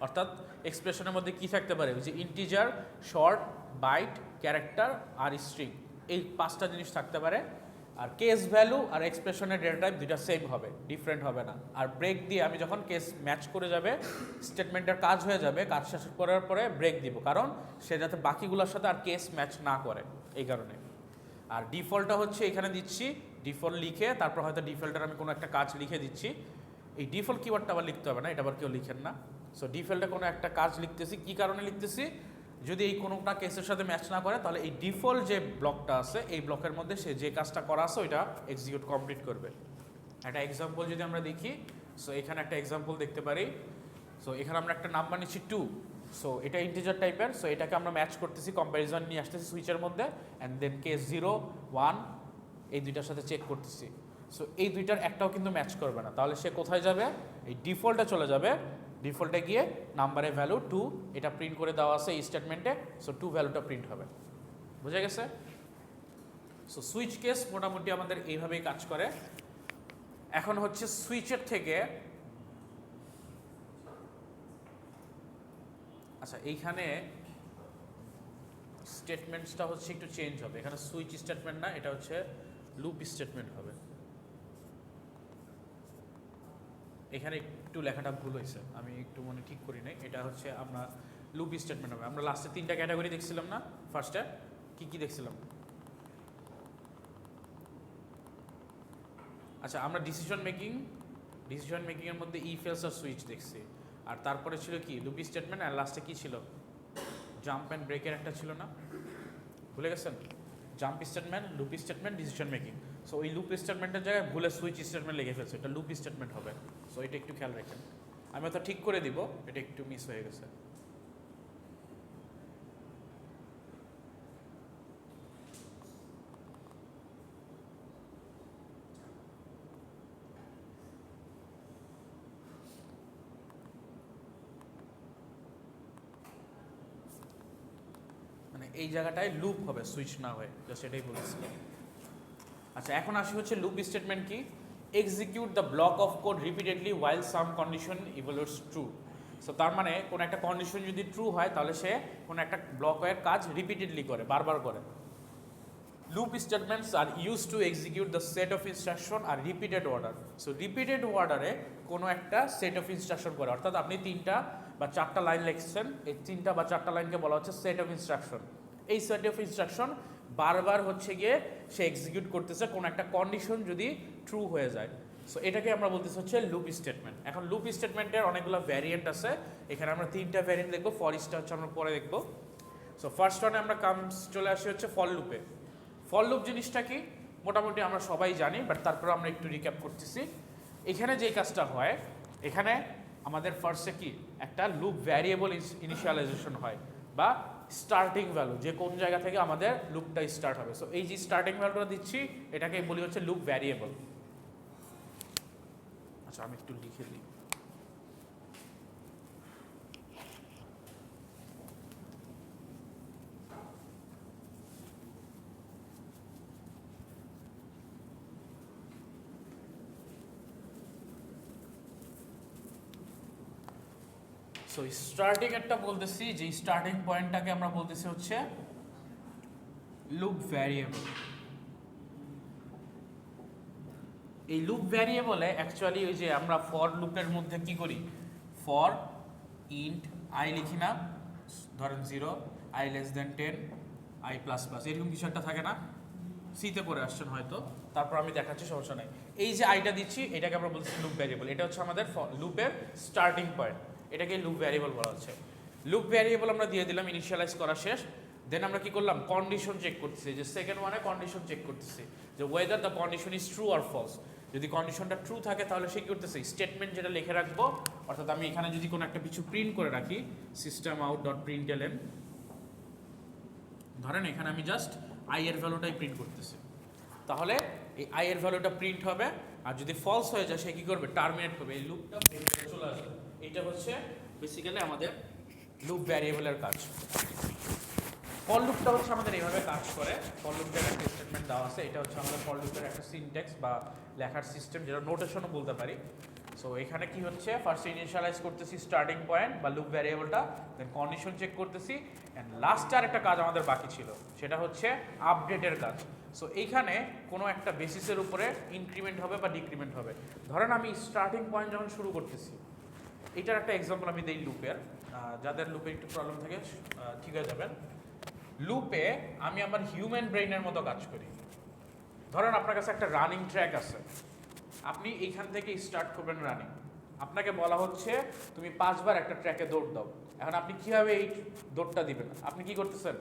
অর্থাৎ এক্সপ্রেশনের মধ্যে কি থাকতে পারে, যে ইন্টিজার, শর্ট, বাইট, ক্যারেক্টার আর স্ট্রিং, এই 5টা জিনিস থাকতে পারে। আর কেস ভ্যালু আর এক্সপ্রেশনের ডেটা টাইপ দুইটা সেম হবে, ডিফারেন্ট হবে না। আর ব্রেক দিয়ে আমি যখন কেস ম্যাচ করে যাবে, স্টেটমেন্টের কাজ হয়ে যাবে, কাজ শেষ করার পরে ব্রেক দিব, কারণ সে যাতে বাকিগুলোর সাথে আর কেস ম্যাচ না করে এই কারণে। আর ডিফল্টটা হচ্ছে এখানে দিচ্ছি, ডিফল্ট লিখে তারপর হয়তো ডিফল্টের আমি কোনো একটা কাজ লিখে দিচ্ছি। এই ডিফল্ট কিওয়ার্ডটা আবার লিখতে হবে না, এটা আবার কেউ লিখেন না। সো ডিফল্টে কোনো একটা কাজ লিখতেছি, কি কারণে লিখতেছি, যদি এই কোনোটা কেসের সাথে ম্যাচ না করে তাহলে এই ডিফল্ট যে ব্লকটা আছে এই ব্লকের মধ্যে সে যে কাজটা করা আছে ওইটা এক্সিকিউট কমপ্লিট করবে। একটা এক্সাম্পল যদি আমরা দেখি, সো এখানে একটা এক্সাম্পল দেখতে পারি। সো এখানে আমরা একটা নাম্বার নিচ্ছি 2। সো এটা ইন্টিজার টাইপের, সো এটাকে আমরা ম্যাচ করতেছি, কম্প্যারিজন নিয়ে আসতেছি সুইচের মধ্যে, অ্যান্ড দেন কেস 0, 1 এই দুইটার সাথে চেক করতেছি। সো এই দুইটার একটাও কিন্তু ম্যাচ করবে না, তাহলে সে কোথায় যাবে, এই ডিফল্টে চলে যাবে। ডিফল্টে গিয়ে নাম্বারের ভ্যালু 2 এটা প্রিন্ট করে দেওয়া আছে এই স্টেটমেন্টে। সো 2 ভ্যালুটা প্রিন্ট হবে। বুঝা গেছে? সো সুইচ কেস মোটামুটি আমাদের এইভাবেই কাজ করে। এখন হচ্ছে সুইচের থেকে, আচ্ছা এইখানে স্টেটমেন্টসটা হচ্ছে একটু চেঞ্জ হবে। এখানে সুইচ স্টেটমেন্ট না, এটা হচ্ছে লুপ স্টেটমেন্ট হবে। এখানে একটু লেখাটা ভুল হয়েছে, আমি একটু মনে ঠিক করি নাই। এটা হচ্ছে আমরা লুপ স্টেটমেন্ট হবে। আমরা লাস্টে 3টা ক্যাটাগরি দেখছিলাম না, ফার্স্টে কি কি দেখছিলাম? আচ্ছা, আমরা ডিসিশন মেকিংয়ের মধ্যে ইফ এলস আর সুইচ দেখছি। আর তারপরে ছিল কি লুপ স্টেটমেন্ট, আর লাস্টে কি ছিল, জাম্প অ্যান্ড ব্রেকের একটা ছিল না, ভুলে গেছেন? Jump statement, loop statement, decision making. So ওই লুপ স্টেটমেন্টের জায়গায় ভুলে সুইচ স্টেটমেন্ট লিখে ফেলছে, এটা লুপ স্টেটমেন্ট হবে। সো এটা একটু খেয়াল রাখেন, আমি তো ঠিক করে দিব, এটা একটু মিস হয়ে গেছে। মানে এই জায়গাটায় লুপ হবে, সুইচ না হয়ে, জাস্ট এটাই বলেছি। আচ্ছা, এখন আসি হচ্ছে লুপ স্টেটমেন্ট কি। Execute the block of code repeatedly while some condition evaluates true. So তার মানে কোনো একটা কন্ডিশন যদি ট্রু হয় তাহলে সে কোনো একটা ব্লকের কাজ রিপিটেডলি করে, বারবার করে। Loop statements are use to execute the set of instruction are repeated order. So repeated অর্ডারে কোনো একটা সেট অফ ইনস্ট্রাকশন করে, অর্থাৎ আপনি 3টা বা 4টা লাইন লিখছেন, এই 3টা বা 4টা লাইনকে বলা হচ্ছে সেট অফ ইনস্ট্রাকশন। এই সেট অফ ইনস্ট্রাকশন বারবার হচ্ছে গিয়ে সে এক্সিকিউট করতেছে কোনো একটা কন্ডিশন যদি ট্রু হয়ে যায়। সো এটাকে আমরা বলতেছি হচ্ছে লুপ স্টেটমেন্ট। এখন লুপ স্টেটমেন্টের অনেকগুলো ভ্যারিয়েন্ট আছে, এখানে আমরা 3টা ভ্যারিয়েন্ট দেখবো, ফর ইচটা হচ্ছে আমরা পরে দেখবো। সো ফার্স্ট ওয়ানে আমরা চলে আসি হচ্ছে ফর লুপে। ফর লুপ জিনিসটা কি মোটামুটি আমরা সবাই জানি, বাট তারপরে আমরা একটু রিক্যাপ করতেছি। এখানে যেই কাজটা হয়, এখানে আমাদের ফার্স্টে কি একটা লুপ ভ্যারিয়েবল ইনিশিয়ালাইজেশন হয়, বা স্টার্টিং ভ্যালু, যে কোন জায়গা থেকে আমাদের লুপটা স্টার্ট হবে। সো এই যে স্টার্টিং ভ্যালুটা দিচ্ছি, এটাকে বলি হচ্ছে লুপ ভ্যারিয়েবল। আচ্ছা, আমি একটু লিখে দিই। সো স্টার্টিং একটা বলতেছি, যে স্টার্টিং পয়েন্টটাকে আমরা বলতেছি হচ্ছে লুপ ভ্যারিয়েবল। এই লুপ ভ্যারিয়েবলে অ্যাকচুয়ালি ওই যে আমরা ফর লুপের মধ্যে কি করি, ফর ইন্ট আই লিখি না, ধরেন 0, I less than 10, I plus plus, এরকম কিছু একটা থাকে না, সিতে পড়ে আসছেন হয়তো, তারপর আমি দেখাচ্ছি, সমস্যা নাই। এই যে আইটা দিচ্ছি, এটাকে আমরা বলছি লুপ ভ্যারিয়েবল। এটা হচ্ছে আমাদের লুপের স্টার্টিং পয়েন্ট, এটাকে লুপ ভ্যারিয়েবল বলা হচ্ছে। লুপ ভ্যারিয়েবল আমরা দিয়ে দিলাম, ইনিশিয়ালাইজ করা শেষ। দেন আমরা কি করলাম, কন্ডিশন চেক করতেছি, যে সেকেন্ড ওয়ানে কন্ডিশন চেক করতেছি, যে whether the condition is true or false. যদি কন্ডিশনটা ট্রু থাকে তাহলে সে কি করতেছে, স্টেটমেন্ট যেটা লিখে রাখবো, অর্থাৎ আমি এখানে যদি কোনো একটা কিছু প্রিন্ট করে রাখি, সিস্টেম আউট ডট প্রিন্টএলএন, ধরেন এখানে আমি জাস্ট আই এর ভ্যালুটাই প্রিন্ট করতেছি, তাহলে এই আই এর ভ্যালুটা প্রিন্ট হবে। আর যদি ফলস হয়ে যায়, সে কি করবে, টার্মিনেট করবে, এই লুপটা চলে আসবে। এটা হচ্ছে বেসিক্যালি আমাদের লুপ ভ্যারিয়েবলের কাজ। ফর লুপটা হচ্ছে আমাদের এইভাবে কাজ করে। ফর লুপের একটা স্টেটমেন্ট দেওয়া আছে, এটা হচ্ছে আমাদের ফর লুপের একটা সিনট্যাক্স বা লেখার সিস্টেম, যেটা নোটেশনও বলতে পারি। সো এখানে কি হচ্ছে, ফার্স্ট ইনিশিয়ালাইজ করতেছি স্টার্টিং পয়েন্ট বা লুপ ভ্যারিয়েবলটা, দেন কন্ডিশন চেক করতেছি, অ্যান্ড লাস্টে আর একটা কাজ আমাদের বাকি ছিল, সেটা হচ্ছে আপডেটের কাজ। সো এইখানে কোনো একটা বেসিসের উপরে ইনক্রিমেন্ট হবে বা ডিক্রিমেন্ট হবে। ধরেন আমি স্টার্টিং পয়েন্ট যখন শুরু করতেছি, এটার একটা এক্সাম্পল আমি দিই লুপের, যাদের লুপে একটু প্রবলেম থাকে ঠিক হয়ে যাবেন। লুপে আমি আমার হিউম্যান ব্রেইনের মতো কাজ করি। ধরেন আপনার কাছে একটা রানিং ট্র্যাক আছে, আপনি এইখান থেকে স্টার্ট করবেন রানিং, আপনাকে বলা হচ্ছে তুমি 5 বার একটা ট্র্যাকে দৌড় দাও। এখন আপনি কীভাবে এই দৌড়টা দিবেন, আপনি কি করতেছেন,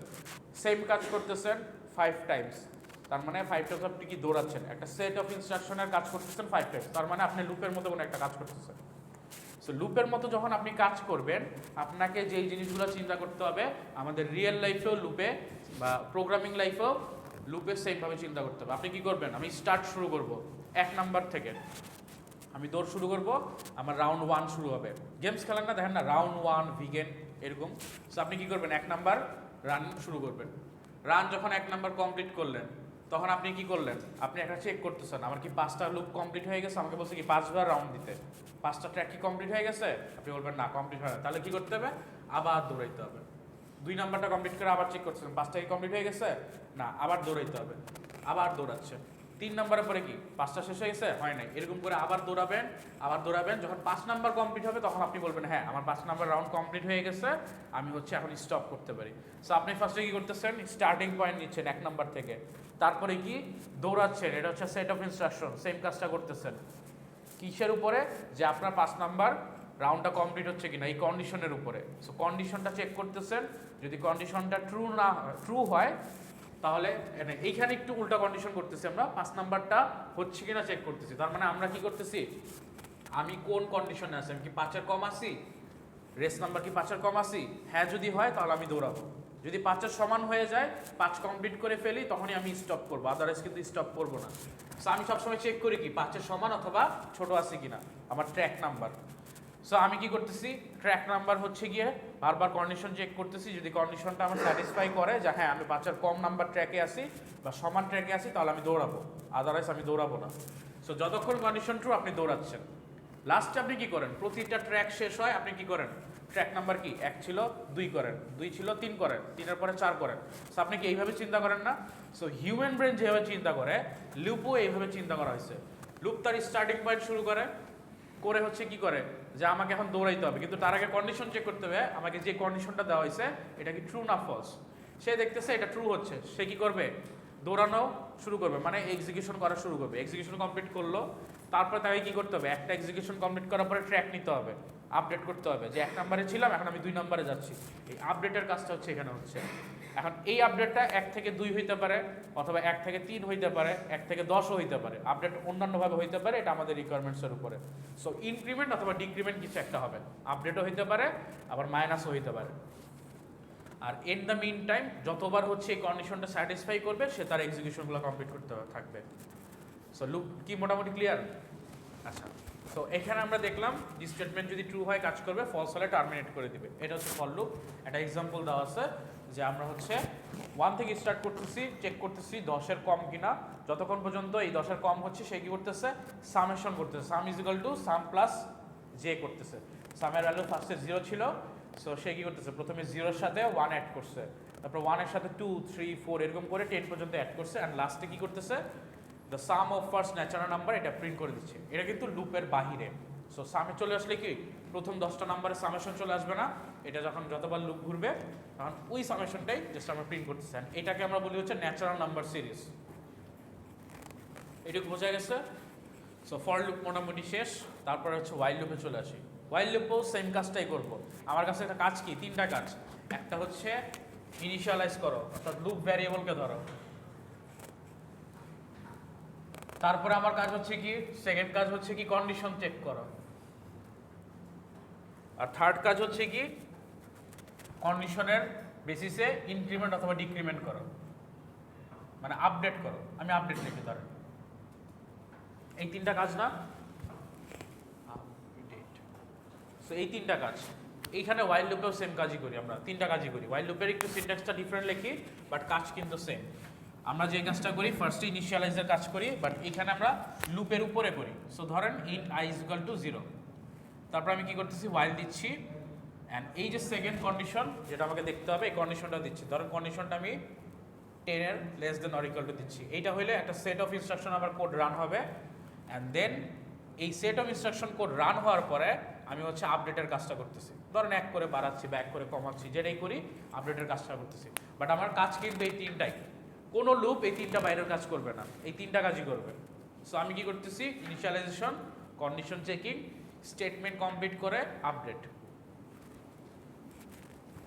সেম কাজ করতেছেন 5 টাইমস, তার মানে 5 টাইমস আপনি কি দৌড়াচ্ছেন, একটা সেট অফ ইনস্ট্রাকশনের কাজ করতেছেন 5 টাইমস, তার মানে আপনি লুপের মতো কোনো একটা কাজ করতেছেন। সো লুপের মতো যখন আপনি কাজ করবেন, আপনাকে যেই জিনিসগুলো চিন্তা করতে হবে, আমাদের রিয়েল লাইফেও লুপে বা প্রোগ্রামিং লাইফেও লুপে সেমভাবে চিন্তা করতে হবে। আপনি কি করবেন, আমি স্টার্ট শুরু করব 1 নাম্বার থেকে, আমি দৌড় শুরু করব, আমার রাউন্ড 1 শুরু হবে। গেমস খেলেন না, দেখেন না, রাউন্ড 1 ভিগেন এরকম। সো আপনি কি করবেন, 1 নাম্বার রান শুরু করবেন। রান যখন 1 নাম্বার কমপ্লিট করলেন, তখন আপনি কি করলেন, আপনি একটা চেক করতেছেন আমার কি 5টা লুপ কমপ্লিট হয়ে গেছে, আমাকে বলছে কি 5 বার রাউন্ড দিতে, 5টা ট্র্যাক কি কমপ্লিট হয়ে গেছে, আপনি বলবেন না কমপ্লিট হয় না, তাহলে কি করতে হবে, আবার দৌড়াইতে হবে। 2 নাম্বারটা কমপ্লিট করে আবার চেক করছেন 5টা কি কমপ্লিট হয়ে গেছে, না, আবার দৌড়াইতে হবে, আবার দৌড়াচ্ছে। 3 নাম্বারের পরে কি 5টা শেষ হয়ে গেছে, হয় নাই, এরকম করে আবার দৌড়াবেন, আবার দৌড়াবেন। যখন 5 নাম্বার কমপ্লিট হবে, তখন আপনি বলবেন হ্যাঁ আমার 5 নাম্বার রাউন্ড কমপ্লিট হয়ে গেছে, আমি হচ্ছে এখন স্টপ করতে পারি। সো আপনি ফার্স্টে কি করতেছেন, স্টার্টিং পয়েন্ট নিচ্ছেন 1 নাম্বার থেকে, তারপরে কি দৌড়াচ্ছেন, এটা হচ্ছে সেট অফ ইনস্ট্রাকশন, সেম কাজটা করতেছেন কিসের উপরে, যে আপনার 5 নাম্বার রাউন্ডটা কমপ্লিট হচ্ছে কিনা এই কন্ডিশনের উপরে। সো কন্ডিশনটা চেক করতেছেন, যদি কন্ডিশনটা ট্রু হয় তাহলে এইখানে একটু উল্টা কন্ডিশন করতেছি আমরা, 5 নাম্বারটা হচ্ছে কিনা চেক করতেছি। তার মানে আমরা কি করতেছি, আমি কোন কন্ডিশনে আছি, আমি কি 5-এর কম আছি, রেস নাম্বার কি 5-এর কম আছি, হ্যাঁ যদি হয় তাহলে আমি দৌড়াবো, যদি 5-এর সমান হয়ে যায় 5 কমপ্লিট করে ফেলি তখনই আমি স্টপ করবো, আদারওয়াইজ কিন্তু স্টপ করবো না। সো আমি সবসময় চেক করি কি 5-এর সমান অথবা ছোট আছে কিনা আমার ট্র্যাক নাম্বার। সো আমি কি করতেছি, ট্র্যাক নাম্বার হচ্ছে গিয়ে বারবার কন্ডিশন চেক করতেছি, যদি কন্ডিশনটা আমার স্যাটিসফাই করে যে হ্যাঁ আমি 5-এর কম নাম্বার ট্র্যাকে আছি বা সমান ট্র্যাকে আছি তাহলে আমি দৌড়াবো, আদারওয়াইজ আমি দৌড়াবো না। সো যতক্ষণ কন্ডিশন ট্রু আপনি দৌড়াচ্ছেন। লাস্টে আপনি কি করেন, প্রতিটা ট্র্যাক শেষ হয় আপনি কি করেন, ট্র্যাক নাম্বার কি 1 ছিল 2 করেন, 2 ছিল 3 করেন, 3-এর পরে 4 করেন। সো আপনি কি এইভাবে চিন্তা করেন না? সো হিউম্যান ব্রেন যেভাবে চিন্তা করে লুপও এইভাবে চিন্তা করা হয়েছে। লুপ তার স্টার্টিং পয়েন্ট শুরু করে হচ্ছে কি করে যে আমাকে এখন দৌড়াইতে হবে, কিন্তু তার আগে কন্ডিশন চেক করতে হবে আমাকে যে কন্ডিশনটা দেওয়া হয়েছে এটা কি ট্রু না ফলস। সে দেখতেছে এটা ট্রু হচ্ছে, সে কি করবে, দৌড়ানো শুরু করবে, মানে এক্সিকিউশন করা শুরু করবে। এক্সিকিউশন কমপ্লিট করলো, তারপরে তাকে কি করতে হবে, একটা এক্সিকিউশন কমপ্লিট করার পরে ট্র্যাক নিতে হবে, আপডেট করতে হবে যে 1 নম্বরে ছিলাম এখন আমি 2 নম্বরে যাচ্ছি। এই আপডেটের কাজটা হচ্ছে এখানে হচ্ছে। এখন এই আপডেটটা 1 থেকে 2 হইতে পারে, অথবা 1 থেকে 3 হইতে পারে, 1 থেকে 10ও হইতে পারে, আপডেট অন্যান্যভাবে হইতে পারে, এটা আমাদের রিকোয়ারমেন্টসের উপরে। সো ইনক্রিমেন্ট অথবা ডিক্রিমেন্ট কিছু একটা হবে, আপডেটও হইতে পারে আবার মাইনাসও হইতে পারে। আর ইন দ্য মিন টাইম যতবার হচ্ছে এই কন্ডিশনটা স্যাটিসফাই করবে সে তার এক্সিকিউশনগুলো কমপ্লিট করতে থাকবে। সো লুপ কি মোটামুটি ক্লিয়ার? আচ্ছা, সো এখানে আমরা দেখলাম যে স্টেটমেন্ট যদি ট্রু হয় কাজ করবে, ফলস হলে টার্মিনেট করে দিবে। এটা হচ্ছে ফর লুপ। একটা এক্সাম্পল দেওয়া আছে যে আমরা হচ্ছে 1 থেকে স্টার্ট করতেছি, চেক করতেছি 10-এর কম কিনা, যতক্ষণ পর্যন্ত এই 10-এর কম হচ্ছে সে কি করতেছে, সামেশন করতেছে, সাম is equal to some plus J করতেছে। সামের ভ্যালু ফার্স্টে 0 ছিল, সো সে কি করতেছে প্রথমে 0-এর সাথে 1 অ্যাড করছে, তারপর 1-এর সাথে 2, 3, 4 এরকম করে 10 পর্যন্ত অ্যাড করছে, অ্যান্ড লাস্টে কি করতেছে, the some of first natural number এটা প্রিন্ট করে দিচ্ছে। এটা কিন্তু লুপের বাহিরে। সো সামে চলে আসলে কি প্রথম 10টা নাম্বারে সামেশন চলে আসবে না, এটা যখন যতবার লুপ ঘুরবে তখন ওই সামেশনটাই জাস্ট আমরা প্রিন্ট করতেছি। এটাকে আমরা বলি হচ্ছে ন্যাচারাল নাম্বার সিরিজ। এটুকু বোঝা গেছে? সো ফর লুপ মোটামুটি শেষ। তারপরে হচ্ছে ওয়াইল লুপে চলে আসি। ওয়াইল লুপেও সেম কাজটাই করব। আমার কাছে একটা কাজ কি, 3টা কাজ। একটা হচ্ছে ইনিশিয়ালাইজ করো, অর্থাৎ লুপ ভ্যারিয়েবলকে ধরো। তারপরে আমার কাজ হচ্ছে কি, সেকেন্ড কাজ হচ্ছে কি কন্ডিশন চেক করো। আর থার্ড কাজ হচ্ছে কি কন্ডিশনের বেসিসে ইনক্রিমেন্ট অথবা ডিক্রিমেন্ট করো, মানে আপডেট করো। আমি আপডেট লিখে ধরেন এই 3টা কাজ না, সো এই 3টা কাজ। এইখানে ওয়াইল লুপেও সেম কাজই করি, আমরা 3টা কাজই করি। ওয়াইল লুপের একটু সিনট্যাক্সটা ডিফারেন্ট লিখি, বাট কাজ কিন্তু সেম। আমরা যে কাজটা করি ফার্স্টে ইনিশিয়ালাইজের কাজ করি, বাট এখানে আমরা লুপের উপরে করি। সো ধরেন int i is equal to 0, তারপর আমি কি করতেছি, ওয়াইল দিচ্ছি, অ্যান্ড এই যে সেকেন্ড কন্ডিশন যেটা আমাকে দেখতে হবে এই কন্ডিশনটা দিচ্ছি। ধরেন কন্ডিশনটা আমি 10-এর less than or equal to দিচ্ছি। এইটা হইলে একটা সেট অফ ইনস্ট্রাকশন আবার কোড রান হবে, অ্যান্ড দেন এই set of instruction code run হওয়ার পরে আমি হচ্ছে আপডেটের কাজটা করতেছি। ধরেন 1 করে বাড়াচ্ছি বা 1 করে কমাচ্ছি, যেটাই করি আপডেটের কাজটা করতেছি। বাট আমার কাজ কিন্তু এই 3টাই, কোনো লুপ এই 3টা বাইরের কাজ করবে না, এই 3টা কাজই করবে। সো আমি কি করতেছি, initialization, condition checking, statement complete করে আপডেট।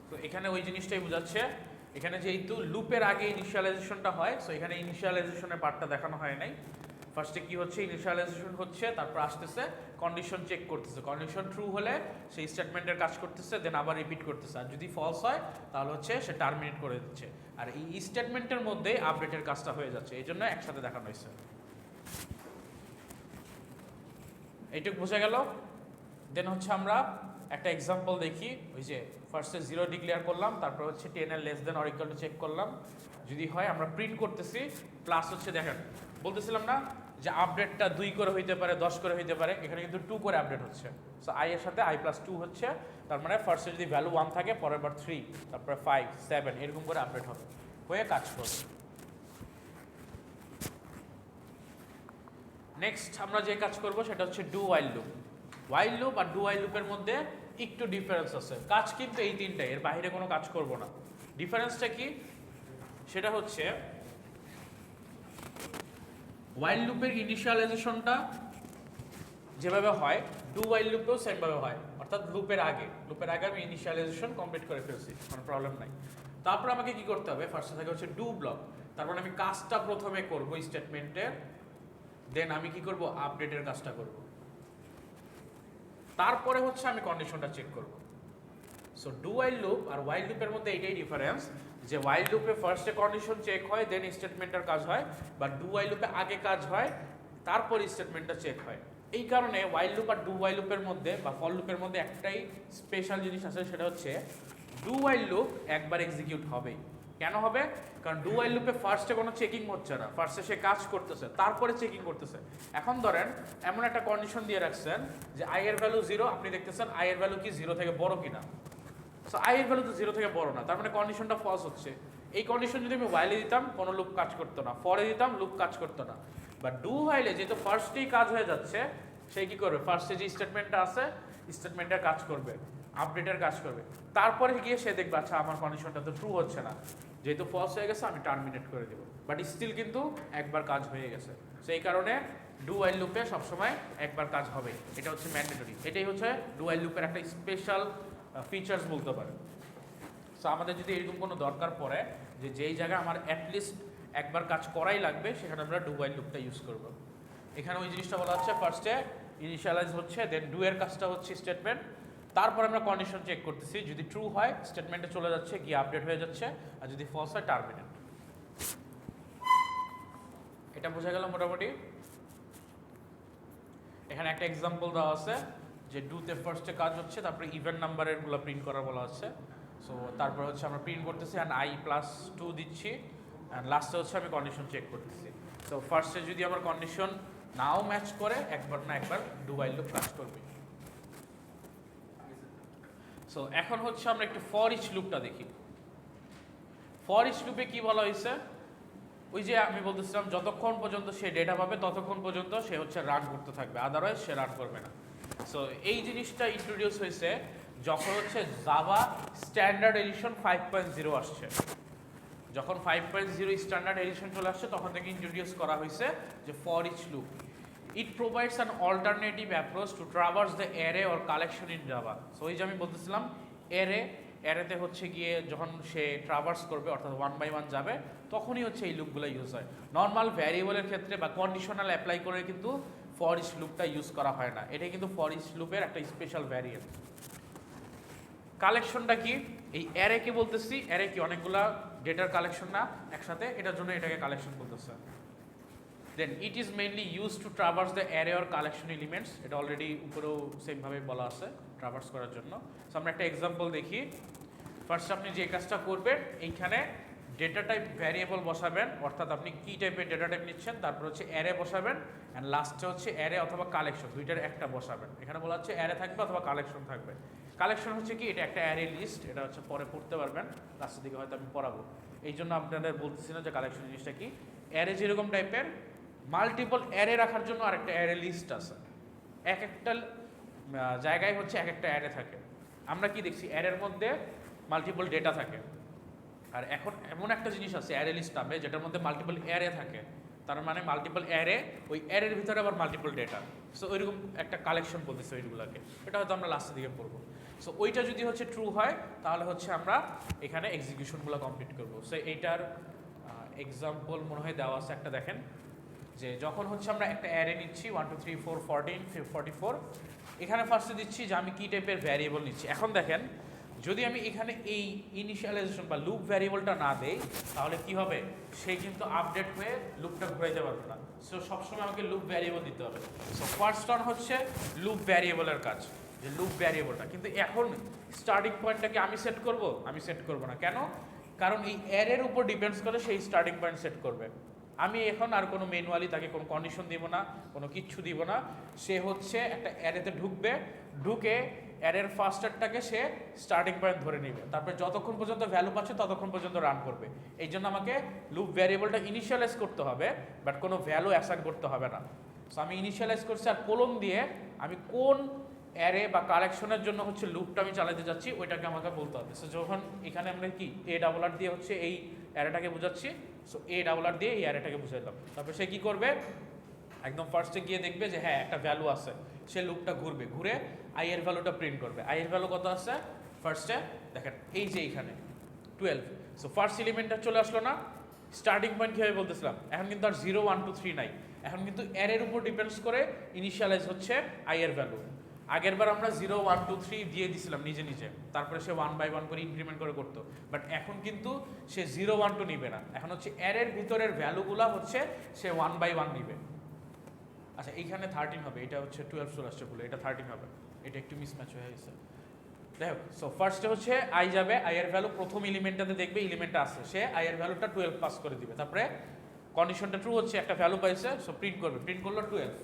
তো এখানে ওই জিনিসটাই বোঝাচ্ছে। এখানে যেহেতু লুপের আগে ইনিশিয়ালাইজেশনটা হয়, সো এখানে ইনিশিয়ালাইজেশনের পার্টটা দেখানো হয় নাই। ফার্স্টে কি হচ্ছে, ইনিশিয়ালাইজেশন হচ্ছে, তারপর আসতেছে কন্ডিশন চেক করতেছে, কন্ডিশন ট্রু হলে সেই স্টেটমেন্টের কাজ করতেছে, দেন আবার রিপিট করতেছে, আর যদি ফলস হয় তাহলে হচ্ছে সে টার্মিনেট করে দিচ্ছে। আর এই স্টেটমেন্টের মধ্যে আপডেটের কাজটা হয়ে যাচ্ছে, এই জন্য একসাথে দেখানো হয়েছে। এইটুকু বোঝা গেল? দেন হচ্ছে আমরা একটা এক্সাম্পল দেখি। ওই যে ফার্স্টে 0 ডিক্লেয়ার করলাম, তারপর হচ্ছে 10-এর less than or equal to check করলাম, যদি হয় আমরা প্রিন্ট করতেছি। প্লাস হচ্ছে দেখেন বলতেছিলাম না যে আপডেটটা 2 করে হইতে পারে, 10 করে হইতে পারে, এখানে কিন্তু 2 করে আপডেট হচ্ছে। সো i এর সাথে i + 2 হচ্ছে, তার মানে ফার্স্টে যদি ভ্যালু 1 থাকে পরের বার 3, তারপরে 5, 7 এরকম করে আপডেট হবে, হয়ে কাজ করবে। নেক্সট আমরা যে কাজ করব সেটা হচ্ছে do while loop. While loop আর ডু ওয়াইল লুপের মধ্যে একটু ডিফারেন্স আছে, কাজ কিন্তু এই 3টাই, এর বাইরে কোনো কাজ করব না। ডিফারেন্সটা কি, সেটা হচ্ছে ওয়াইল লুপের ইনিশিয়ালাইজেশনটা যেভাবে হয় ডু ওয়াইল লুপেও সেমভাবে হয়, অর্থাৎ লুপের আগে আমি ইনিশিয়ালাইজেশন কমপ্লিট করে ফেলছি, কোনো প্রবলেম নাই। তারপর আমাকে কি করতে হবে, ফার্স্টে থাকে হচ্ছে ডু ব্লক, তার মানে আমি কাজটা প্রথমে করব স্টেটমেন্টের, দেন আমি কি করব আপডেটের কাজটা করব, তারপরে হচ্ছে আমি কন্ডিশনটা চেক করব। সো ডু ওয়াইল লুপ আর ওয়াইল লুপের মধ্যে এইটাই ডিফারেন্স, যে ওয়াইল লুপে ফার্স্টে কন্ডিশন চেক হয় দেন স্টেটমেন্টের কাজ হয়, বা ডু ওয়াইল লুপে আগে কাজ হয় তারপর স্টেটমেন্টটা চেক হয়। এই কারণে ওয়াইল লুপ আর ডু ওয়াইল লুপের মধ্যে বা ফর লুপের মধ্যে একটাই স্পেশাল জিনিস আছে, সেটা হচ্ছে ডু ওয়াইল লুপ একবার এক্সিকিউট হবেই। কেন হবে? কারণ ডু ওয়াইল লুপে ফার্স্টে কোনো চেকিং হচ্ছে না, ফার্স্টে সে কাজ করতেছে তারপরে চেকিং করতেছে। এখন ধরেন এমন একটা কন্ডিশন দিয়ে রাখছেন যে আই এর ভ্যালু 0, আপনি দেখতেছেন আই এর ভ্যালু কি 0 থেকে বড় কিনা। সো আই এর ভ্যালু তো 0 থেকে বড় না, তার মানে কন্ডিশনটা ফলস হচ্ছে। এই কন্ডিশন যদি আমি ওয়াইলে দিতাম কোনো লুপ কাজ করতো না, ফরে দিতাম লুপ কাজ করতো না। বাট ডু ওয়াইলে যেহেতু ফার্স্টেই কাজ হয়ে যাচ্ছে, সে কি করবে, ফার্স্টে যে স্টেটমেন্টটা আছে স্টেটমেন্টের কাজ করবে, আপডেটের কাজ করবে, তারপরে গিয়ে সে দেখবে আচ্ছা আমার কন্ডিশনটা তো ট্রু হচ্ছে না, যেহেতু ফলস হয়ে গেছে আমি টার্মিনেট করে দেবো। বাট স্টিল কিন্তু একবার কাজ হয়ে গেছে, সেই কারণে ডু ওয়াইল লুপে সবসময় একবার কাজ হবে, এটা হচ্ছে ম্যান্ডেটরি। এটাই হচ্ছে ডু ওয়াইল লুপের একটা স্পেশাল ফিচার্স বলতে পারে। সো আমাদের যদি এরকম কোনো দরকার পড়ে যে যেই জায়গায় আমার অ্যাটলিস্ট একবার কাজ করাই লাগবে, সেখানে আমরা ডু ওয়াইল লুপটা ইউজ করব। এখানে ওই জিনিসটা বলা হচ্ছে ফার্স্টে ইনিশিয়ালাইজ হচ্ছে, দেন ডু এর কাজটা হচ্ছে স্টেটমেন্ট, তারপর আমরা কন্ডিশন চেক করতেছি, যদি ট্রু হয় স্টেটমেন্টে চলে যাচ্ছে গিয়ে আপডেট হয়ে যাচ্ছে, আর যদি ফলস হয় টার্মিনেট। এটা বোঝা গেল মোটামুটি। এখানে একটা এক্সাম্পল দেওয়া আছে যে ডুতে ফার্স্টে কাজ হচ্ছে, তারপরে ইভেন নাম্বারের গুলো প্রিন্ট করা বলা আছে। সো তারপর হচ্ছে আমরা প্রিন্ট করতেছি অ্যান্ড i+2 দিচ্ছি, অ্যান্ড লাস্টে হচ্ছে আমি কন্ডিশন চেক করতেছি। সো ফার্স্টে যদি আমার কন্ডিশন নাও ম্যাচ করে, একবার না একবার ডু ওয়াইল লুপ কাজ করবে। সো এখন হচ্ছে আমরা একটু ফর ইচ লুপটা দেখি। ফর ইচ লুপে কি বলা হয়েছে, ওই যে আমি বলতেছিলাম যতক্ষণ পর্যন্ত সে ডেটা পাবে ততক্ষণ পর্যন্ত সে হচ্ছে রান করতে থাকবে, আদারওয়াইজ সে রান করবে না। সো এই জিনিসটা ইন্ট্রোডিউস হয়েছে যখন হচ্ছে জাভা স্ট্যান্ডার্ড এডিশন 5.0 আসছে। যখন 5.0 স্ট্যান্ডার্ড এডিশন চলে আসছে তখন থেকে ইন্ট্রোডিউস করা হয়েছে যে for each loop. It provides an alternative approach to traverse the array or collection in Java. So এই যে আমি বলতেছিলাম অ্যারেতে হচ্ছে গিয়ে যখন সে ট্রাভার্স করবে অর্থাৎ 1 বাই 1 যাবে, তখনই হচ্ছে এই লুপগুলো ইউজ হয়। নর্মাল ভ্যারিয়েবলের ক্ষেত্রে বা কন্ডিশনাল অ্যাপ্লাই করে কিন্তু ফর ইচ লুপটা ইউজ করা হয় না, এটা কিন্তু ফর ইচ লুপের একটা স্পেশাল ভ্যারিয়েন্ট। কালেকশনটা কি, এই অ্যারেকে বলতেছি, অ্যারে কি অনেকগুলা ডেটার কালেকশন না একসাথে, এটার জন্য এটাকে কালেকশন বলতেছে। Then it is mainly use to traverse the array or collection elements, এটা অলরেডি উপরেও সেমভাবে বলা আছে ট্রাভার্স করার জন্য। সো আমরা একটা এক্সাম্পল দেখি। ফার্স্ট আপনি যে কাজটা করবেন, এইখানে ডেটা টাইপ ভ্যারিয়েবল বসাবেন, অর্থাৎ আপনি কি টাইপের ডেটা টাইপ নিচ্ছেন, তারপর হচ্ছে অ্যারে বসাবেন, অ্যান্ড লাস্টে হচ্ছে অ্যারে অথবা কালেকশন, দুইটার একটা বসাবেন। এখানে বলা হচ্ছে অ্যারে থাকবে অথবা কালেকশন থাকবে। কালেকশন হচ্ছে কি, এটা একটা অ্যারে লিস্ট, এটা হচ্ছে পরে পড়তে পারবেন, লাস্টের দিকে হয়তো আমি পড়াবো, এই জন্য আপনাদের বলতেছি না যে কালেকশন জিনিসটা কি। অ্যারে যেরকম টাইপের, মাল্টিপল অ্যারে রাখার জন্য আরেকটা অ্যারে লিস্ট আছে, এক একটা জায়গায় হচ্ছে এক একটা অ্যারে থাকে। আমরা কি দেখছি, অ্যারের মধ্যে মাল্টিপল ডেটা থাকে, আর এখন এমন একটা জিনিস আছে অ্যারে লিস্ট নামে, যেটার মধ্যে মাল্টিপল অ্যারে থাকে, তার মানে মাল্টিপল অ্যারে, ওই অ্যারের ভিতরে আবার মাল্টিপল ডেটা। সো ওইরকম একটা কালেকশন বলতেছে ওইগুলোকে, এটা হয়তো আমরা লাস্টের দিকে পড়বো। সো ওইটা যদি হচ্ছে ট্রু হয় তাহলে হচ্ছে আমরা এখানে এক্সিকিউশনগুলো কমপ্লিট করবো। সো এইটার এক্সাম্পল মনে হয় দেওয়া আছে একটা, দেখেন যে যখন হচ্ছে আমরা একটা অ্যারে নিচ্ছি 1 2 3 4 14 44, এখানে ফার্স্টে দিচ্ছি যে আমি কী টাইপের ভ্যারিয়েবল নিচ্ছি। এখন দেখেন যদি আমি এখানে এই ইনিশিয়ালাইজেশন বা লুপ ভ্যারিয়েবলটা না দেই, তাহলে কি হবে, সে কিন্তু আপডেট হয়ে লুপটা ঘুরাইতে পারবে না। সো সবসময় আমাকে লুপ ভ্যারিয়েবল দিতে হবে। সো ফার্স্ট অন হচ্ছে লুপ ভ্যারিয়েবলের কাজ, যে লুপ ভ্যারিয়েবলটা, কিন্তু এখন স্টার্টিং পয়েন্টটাকে আমি সেট করব, আমি সেট করব না। কেন? কারণ এই অ্যারের উপর ডিপেন্ডস করে সেই স্টার্টিং পয়েন্ট সেট করবে। আমি এখন আর কোনো ম্যানুয়ালি তাকে কোনো কন্ডিশন দিব না, কোনো কিচ্ছু দিব না। সে হচ্ছে একটা অ্যারেতে ঢুকবে, ঢুকে অ্যারের ফার্স্টারটাকে সে স্টার্টিং পয়েন্ট ধরে নেবে, তারপরে যতক্ষণ পর্যন্ত ভ্যালু পাচ্ছে ততক্ষণ পর্যন্ত রান করবে। এই জন্য আমাকে লুপ ভ্যারিয়েবলটা ইনিশিয়ালাইজ করতে হবে, বাট কোনো ভ্যালু অ্যাসাইন করতে হবে না। সো আমি ইনিশিয়ালাইজ করছি আর কোলন দিয়ে আমি কোন অ্যারে বা কালেকশনের জন্য হচ্ছে লুপটা আমি চালাতে যাচ্ছি ওইটাকে আমাকে বলতে হবে। সো যখন এখানে আমরা কি A+R দিয়ে হচ্ছে এই অ্যারেটাকে বোঝাচ্ছি, সো A+R দিয়ে এই অ্যারেটাকে বুঝাইলাম, তারপর সে কি করবে, একদম ফার্স্টে গিয়ে দেখবে যে হ্যাঁ একটা ভ্যালু আছে, সে লুপটা ঘুরবে, ঘুরে আই এর ভ্যালুটা প্রিন্ট করবে। আই এর ভ্যালু কত আছে ফার্স্টে দেখেন, এই যে এইখানে 12। সো ফার্স্ট এলিমেন্টটা চলে আসলো না, স্টার্টিং পয়েন্ট কীভাবে বলতেছিলাম, এখন কিন্তু আর 0 1 2 3 নাই, এখন কিন্তু এর উপর ডিপেন্ডস করে ইনিশিয়ালাইজ হচ্ছে আই এর ভ্যালু। আগের বার আমরা 0 1 2 3 দিয়ে দিছিলাম নিজে নিজে, তারপরে সে 1 বাই 1 করে ইনক্রিমেন্ট করে করতো, বাট এখন কিন্তু সে 0 1 2 নিবে না, এখন হচ্ছে এর ভিতরের ভ্যালুগুলা হচ্ছে সে 1 বাই 1 নিবে। আচ্ছা এইখানে 13 হবে, এটা হচ্ছে 12 চলে আসছে বলে, এটা 13 হবে, এটা একটু মিসম্যাচ হয়ে গেছে। দেখো সো ফার্স্টে হচ্ছে আই যাবে, আই এর ভ্যালু প্রথম এলিমেন্টটাতে দেখবে এলিমেন্টটা আছে, সে আই এর ভ্যালুটা 12 পাস করে দিবে, তারপরে কন্ডিশনটা ট্রু হচ্ছে, একটা ভ্যালু পাইছে, সো প্রিন্ট করবে, প্রিন্ট করলো 12।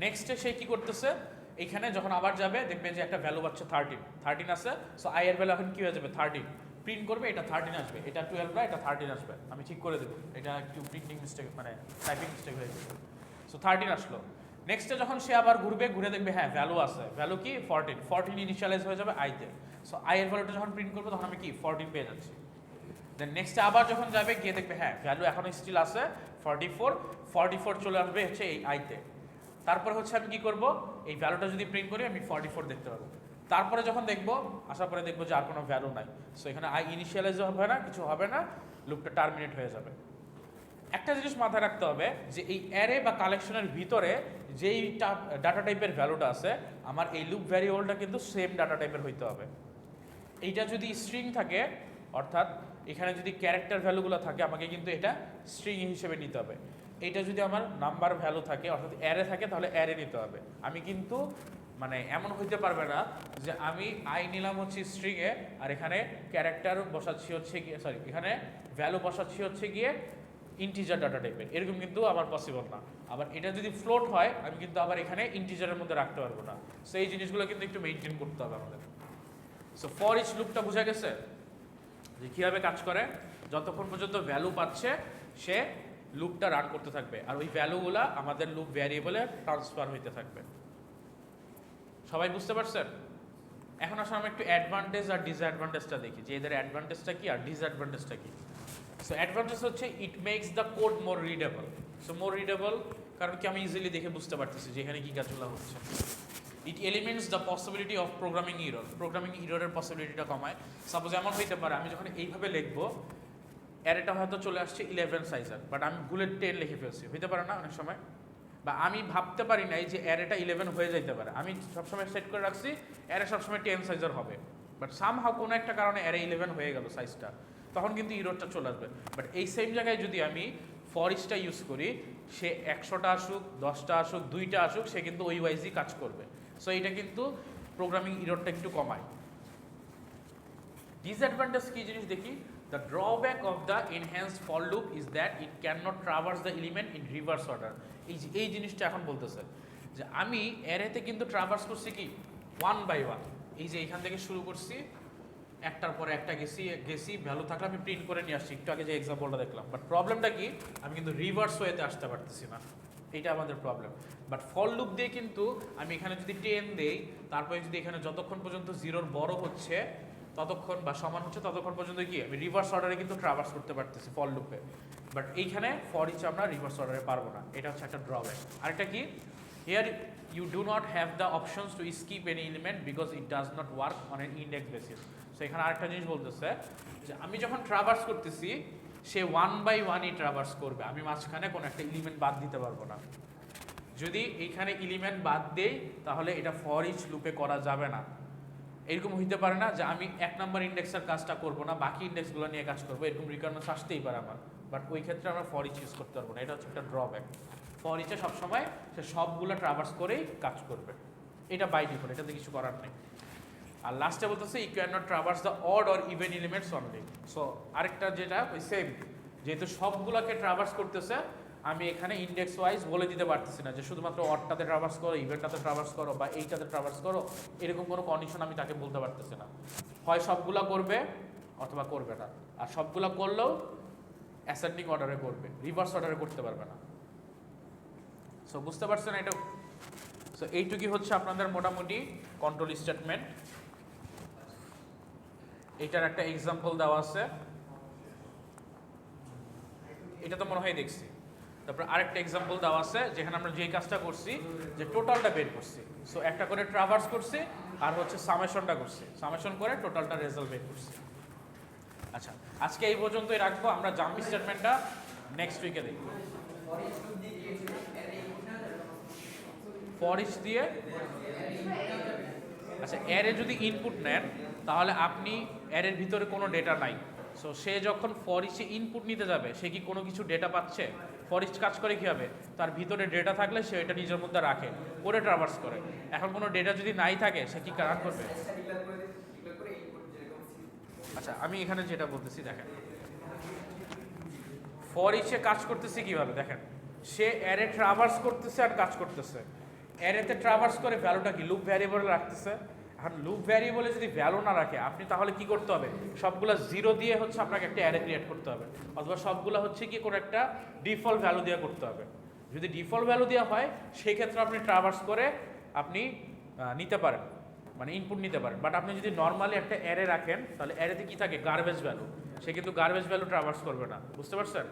নেক্সটে সে কি করতেছে, এইখানে যখন আবার যাবে দেখবে যে একটা ভ্যালু পাচ্ছে 13 আছে, সো আই এর ভ্যালু এখন কি হয়ে যাবে 13, প্রিন্ট করবে, এটা 13 আসবে, এটা 12 না এটা 13 আসবে, আমি ঠিক করে দেবো, এটা একটু প্রিন্টিং মিস্টেক মানে টাইপিং মিস্টেক হয়ে গেছে। সো 13 আসলো। নেক্সটে যখন সে আবার ঘুরবে, ঘুরে দেখবে হ্যাঁ ভ্যালু আছে, ভ্যালু কি 14 ইনিশিয়ালাইজ হয়ে যাবে আইতে, সো আই এর ভ্যালুটা যখন প্রিন্ট করবো তখন আমি কি 14 পেয়ে যাচ্ছি। দেন নেক্সটে আবার যখন যাবে গিয়ে দেখবে হ্যাঁ ভ্যালু এখনো স্টিল আছে 44 চলে আসবে হচ্ছে এই আইতে। তারপরে হচ্ছে আমি কি করব, এই ভ্যালুটা যদি প্রিন্ট করি আমি 44 দেখতে পাবো। তারপরে যখন দেখবো, আসার পরে দেখবো যে আর কোনো ভ্যালু নাই, সো এখানে আই ইনিশিয়ালাইজ হবে না, কিছু হবে না, লুপটা টার্মিনেট হয়ে যাবে। একটা জিনিস মাথায় রাখতে হবে যে এই অ্যারে বা কালেকশনের ভিতরে যেই ডাটা টাইপের ভ্যালুটা আছে, আমার এই লুপ ভ্যারিয়েবলটা কিন্তু সেম ডাটা টাইপের হইতে হবে। এইটা যদি স্ট্রিং থাকে, অর্থাৎ এখানে যদি ক্যারেক্টার ভ্যালুগুলো থাকে, আমাকে কিন্তু এটা স্ট্রিং হিসেবে নিতে হবে। এইটা যদি আমার নাম্বার ভ্যালু থাকে, অর্থাৎ অ্যারে থাকে, তাহলে অ্যারে নিতে হবে। আমি কিন্তু মানে এমন হইতে পারবে না যে আমি আই নিলাম হচ্ছে স্ট্রিংয়ে আর এখানে ক্যারেক্টার বসাচ্ছি হচ্ছে গিয়ে, সরি এখানে ভ্যালু বসাচ্ছি হচ্ছে গিয়ে ইন্টিজার ডাটা টাইপের, এরকম কিন্তু আমার পসিবল না। আবার এটা যদি ফ্লোট হয়, আমি কিন্তু আবার এখানে ইন্টিজারের মধ্যে রাখতে পারবো না। সো এই জিনিসগুলো কিন্তু একটু মেনটেন করতে হবে আমাদের। সো ফর ইচ লুপটা বোঝা গেছে যে কীভাবে কাজ করে, যতক্ষণ পর্যন্ত ভ্যালু পাচ্ছে সে লুপটা রান করতে থাকবে, আর ওই ভ্যালুগুলা আমাদের লুপ ভ্যারিয়েবলে ট্রান্সফার হইতে থাকবে। সবাই বুঝতে পারছেন? এখন আসলে আমরা একটু অ্যাডভান্টেজ আর ডিসঅ্যাডভান্টেজটা দেখি, যে এদের অ্যাডভান্টেজটা কি আর ডিসঅ্যাডভান্টেজটা কি। সো অ্যাডভান্টেজ হচ্ছে it makes the code more readable. So more readable কারণ কি আমি ইজিলি দেখে বুঝতে পারতেছি যে এখানে কী কাজগুলো হচ্ছে। It eliminates the possibility of programming error, programming ইররের পসিবিলিটিটা কমায়। সাপোজ এমন হইতে পারে আমি যখন এইভাবে লিখবো, অ্যারেটা হয়তো চলে আসছে 11 সাইজের, বাট আমি ভুলে 10 লিখে ফেলছি, হইতে পারে না অনেক সময়, বা আমি ভাবতে পারি নাই যে অ্যারেটা 11 হয়ে যাইতে পারে, আমি সবসময় সেট করে রাখছি অ্যারে সবসময় 10 সাইজের হবে, বাট সামহাউ কোনো একটা কারণে অ্যারে 11 হয়ে গেল সাইজটা, তখন কিন্তু ইররটা চলে আসবে। বাট এই সেম জায়গায় যদি আমি ফর ইচটা ইউজ করি, সে 100টা আসুক, 10টা আসুক, 2টা আসুক, সে কিন্তু ওই ওয়াইজই কাজ করবে। সো এটা কিন্তু প্রোগ্রামিং ইররটা একটু কমায়। ডিসঅ্যাডভান্টেজ কি জিনিস দেখি, the drawback of the enhanced for loop is that it can not traverse the element in reverse order. এই জিনিসটা এখন বলতেছে যে আমি অ্যারেতে কিন্তু ট্রাভার্স করছি কি 1 বাই 1, এই যে এখান থেকে শুরু করছি, একটার পরে একটা গেছি ভ্যালু থাকলে আমি প্রিন্ট করে নিয়ে আসছি, একটু আগে যে এক্সাম্পলটা দেখলাম। বাট প্রবলেমটা কি, আমি কিন্তু রিভার্স ওয়েতে আসতে পারতেছি না, এটা আমাদের প্রবলেম। বাট ফর লুপ দিয়ে কিন্তু আমি এখানে যদি 10 দেই, তারপরে যদি এখানে যতক্ষণ পর্যন্ত 0 বড় হচ্ছে ততক্ষণ বা সমান হচ্ছে ততক্ষণ পর্যন্ত কি আমি রিভার্স অর্ডারে কিন্তু ট্রাভার্স করতে পারতেছি ফর লুপে। বাট এইখানে ফর ইচ আমরা রিভার্স অর্ডারে পারবো না, এটা হচ্ছে একটা ড্রব্যাক। আরেকটা কি, here you do not have the options to skip any element because it does not work on an index basis. So এখানে আরেকটা জিনিস বলতেছে যে আমি যখন ট্রাভার্স করতেছি, সে 1 বাই 1ই ট্রাভার্স করবে, আমি মাঝখানে কোনো একটা এলিমেন্ট বাদ দিতে পারবো না। যদি এইখানে এলিমেন্ট বাদ দেই তাহলে এটা ফর ইচ লুপে করা যাবে না। এরকম হইতে পারে না যে আমি 1 নম্বর ইন্ডেক্সের কাজটা করবো না, বাকি ইন্ডেক্সগুলো নিয়ে কাজ করবো, এরকম রিকোয়ারমেন্টস আসতেই পারে আমার, বাট ওই ক্ষেত্রে আমরা ফর ইচ ইউজ করতে পারবো না, এটা হচ্ছে একটা ড্রব্যাক। ফর ইচে সবসময় সে সবগুলো ট্রাভার্স করেই কাজ করবে, এটা বাই ডিফল্ট, এটাতে কিছু করার নেই। আর লাস্টে বলতেছে you can not traverse the odd or even elements only. So আরেকটা যেটা ওই সেম, যেহেতু সবগুলোকে ট্রাভার্স করতেছে, আমি এখানে ইন্ডেক্স ওয়াইজ বলে দিতে পারতেছি না যে শুধুমাত্র অডটাতে ট্রাভার্স করো, ইভেন্টটাতে ট্রাভার্স করো, বা এইটাতে ট্রাভার্স করো, এরকম কোনো কন্ডিশন আমি তাকে বলতে পারতেছি না। হয় সবগুলা করবে অথবা করবে না, আর সবগুলা করলেও অ্যাসেন্ডিং অর্ডারে করবে, রিভার্স অর্ডারে করতে পারবে না। সো বুঝতে পারছেন এটা? সো এইটুকুই হচ্ছে আপনাদের মোটামুটি কন্ট্রোল স্টেটমেন্ট। এইটার একটা এক্সাম্পল দেওয়া আছে, এটা তো মনে হয় দেখছি। তারপর আরেকটা এক্সাম্পল দেওয়া আছে যেখানে আমরা যেই কাজটা করছি যে টোটালটা বের করছি। সো একটা করে ট্রাভার্স করছি আর হচ্ছে সামেশনটা করছি, সামেশন করে টোটালটা রেজাল্ট বের করছি। আচ্ছা, আজকে এই পর্যন্তই রাখবো। আমরা জাম্প স্টেটমেন্টটা নেক্সট উইকে দেখব। ফর ইচ দিয়ে, আচ্ছা অ্যারে যদি ইনপুট নেন তাহলে আপনি অ্যারের ভিতরে কোনো ডেটা নাই, সো সে যখন ফর ইচে ইনপুট নিতে যাবে সে কি কোনো কিছু ডেটা পাচ্ছে? ফর ইচ কাজ করে কীভাবে? তার ভিতরে ডেটা থাকলে সে এটা নিজের মধ্যে রাখে, করে ট্রাভার্স করে। এখন কোনো ডেটা যদি নাই থাকে সে কি কাজ করবে? আচ্ছা আমি এখানে যেটা বলতেছি দেখেন, ফর ইচে কাজ করতেছে কিভাবে দেখেন, সে অ্যারে ট্রাভার্স করতেছে আর কাজ করতেছে। অ্যারেতে ট্রাভার্স করে ভ্যালুটা কি লুপ ভ্যারিয়েবলে রাখতেছে। এখন লুপ ভ্যারিয়েবলে যদি ভ্যালু না রাখে আপনি তাহলে কি করতে হবে? সবগুলো জিরো দিয়ে হচ্ছে আপনাকে একটা অ্যারে ক্রিয়েট করতে হবে, অথবা সবগুলো হচ্ছে কি কোনো একটা ডিফল্ট ভ্যালু দিয়ে করতে হবে। যদি ডিফল্ট ভ্যালু দেওয়া হয় সেই ক্ষেত্রে আপনি ট্রাভার্স করে আপনি নিতে পারেন, মানে ইনপুট নিতে পারেন। বাট আপনি যদি নর্মালি একটা অ্যারে রাখেন তাহলে অ্যারেতে কি থাকে? Garbage value. সে কিন্তু গার্বেজ ভ্যালু ট্রাভার্স করবে না, বুঝতে পারছেন?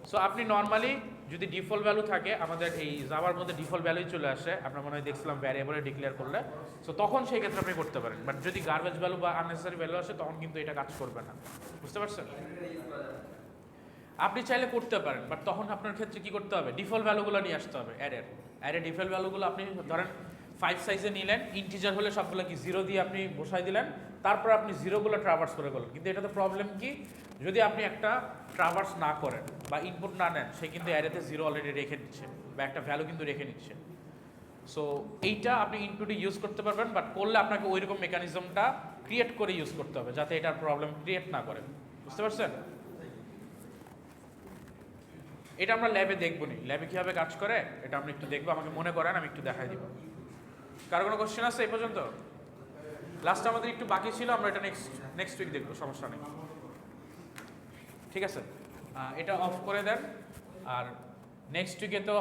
সো আপনি নর্মালি যদি ডিফল্ট ভ্যালু থাকে, আমাদের এই জাভার মধ্যে ডিফল্ট ভ্যালুই চলে আসে, আমরা মনে হয় দেখছিলাম ভ্যারিয়েবলে ডিক্লেয়ার করলে, সো তখন সেই ক্ষেত্রে আপনি করতে পারেন। বাট যদি গার্বেজ ভ্যালু বা আননেসেসারি ভ্যালু আসে তখন কিন্তু এটা কাজ করবে না, বুঝতে পারছেন? আপনি চাইলে করতে পারেন, বাট তখন আপনার ক্ষেত্রে কি করতে হবে? ডিফল্ট ভ্যালুগুলো নিয়ে আসতে হবে অ্যারে ডিফল্ট ভ্যালুগুলো আপনি ধরেন 5 সাইজে নিলেন, ইন্টিজার হলে সবগুলো কি জিরো দিয়ে আপনি বসাই দিলেন, তারপর আপনি জিরোগুলো ট্রাভার্স করে করলেন। কিন্তু এটাতে প্রবলেম কি, যদি আপনি একটা ট্রাভার্স না করেন বা ইনপুট না নেন, সে কিন্তু অ্যারেতে জিরো অলরেডি রেখে দিচ্ছে বা একটা ভ্যালু কিন্তু রেখে নিচ্ছে। সো এইটা আপনি ইনপুটে ইউজ করতে পারবেন, বাট করলে আপনাকে ওইরকম মেকানিজমটা ক্রিয়েট করে ইউজ করতে হবে যাতে এটার প্রবলেম ক্রিয়েট না করে, বুঝতে পারছেন? এটা আমরা ল্যাবে দেখবো নি, ল্যাবে কীভাবে কাজ করে এটা আমরা একটু দেখবো। আমাকে মনে করেন, আমি একটু দেখাই দিব। কারো কোনো কোশ্চেন আছে এই পর্যন্ত? লাস্ট আমাদের একটু বাকি ছিল, আমরা এটা নেক্সট উইক দেখবো, সমস্যা নেই, ঠিক আছে? এটা অফ করে দেন। আর নেক্সট উইকে তো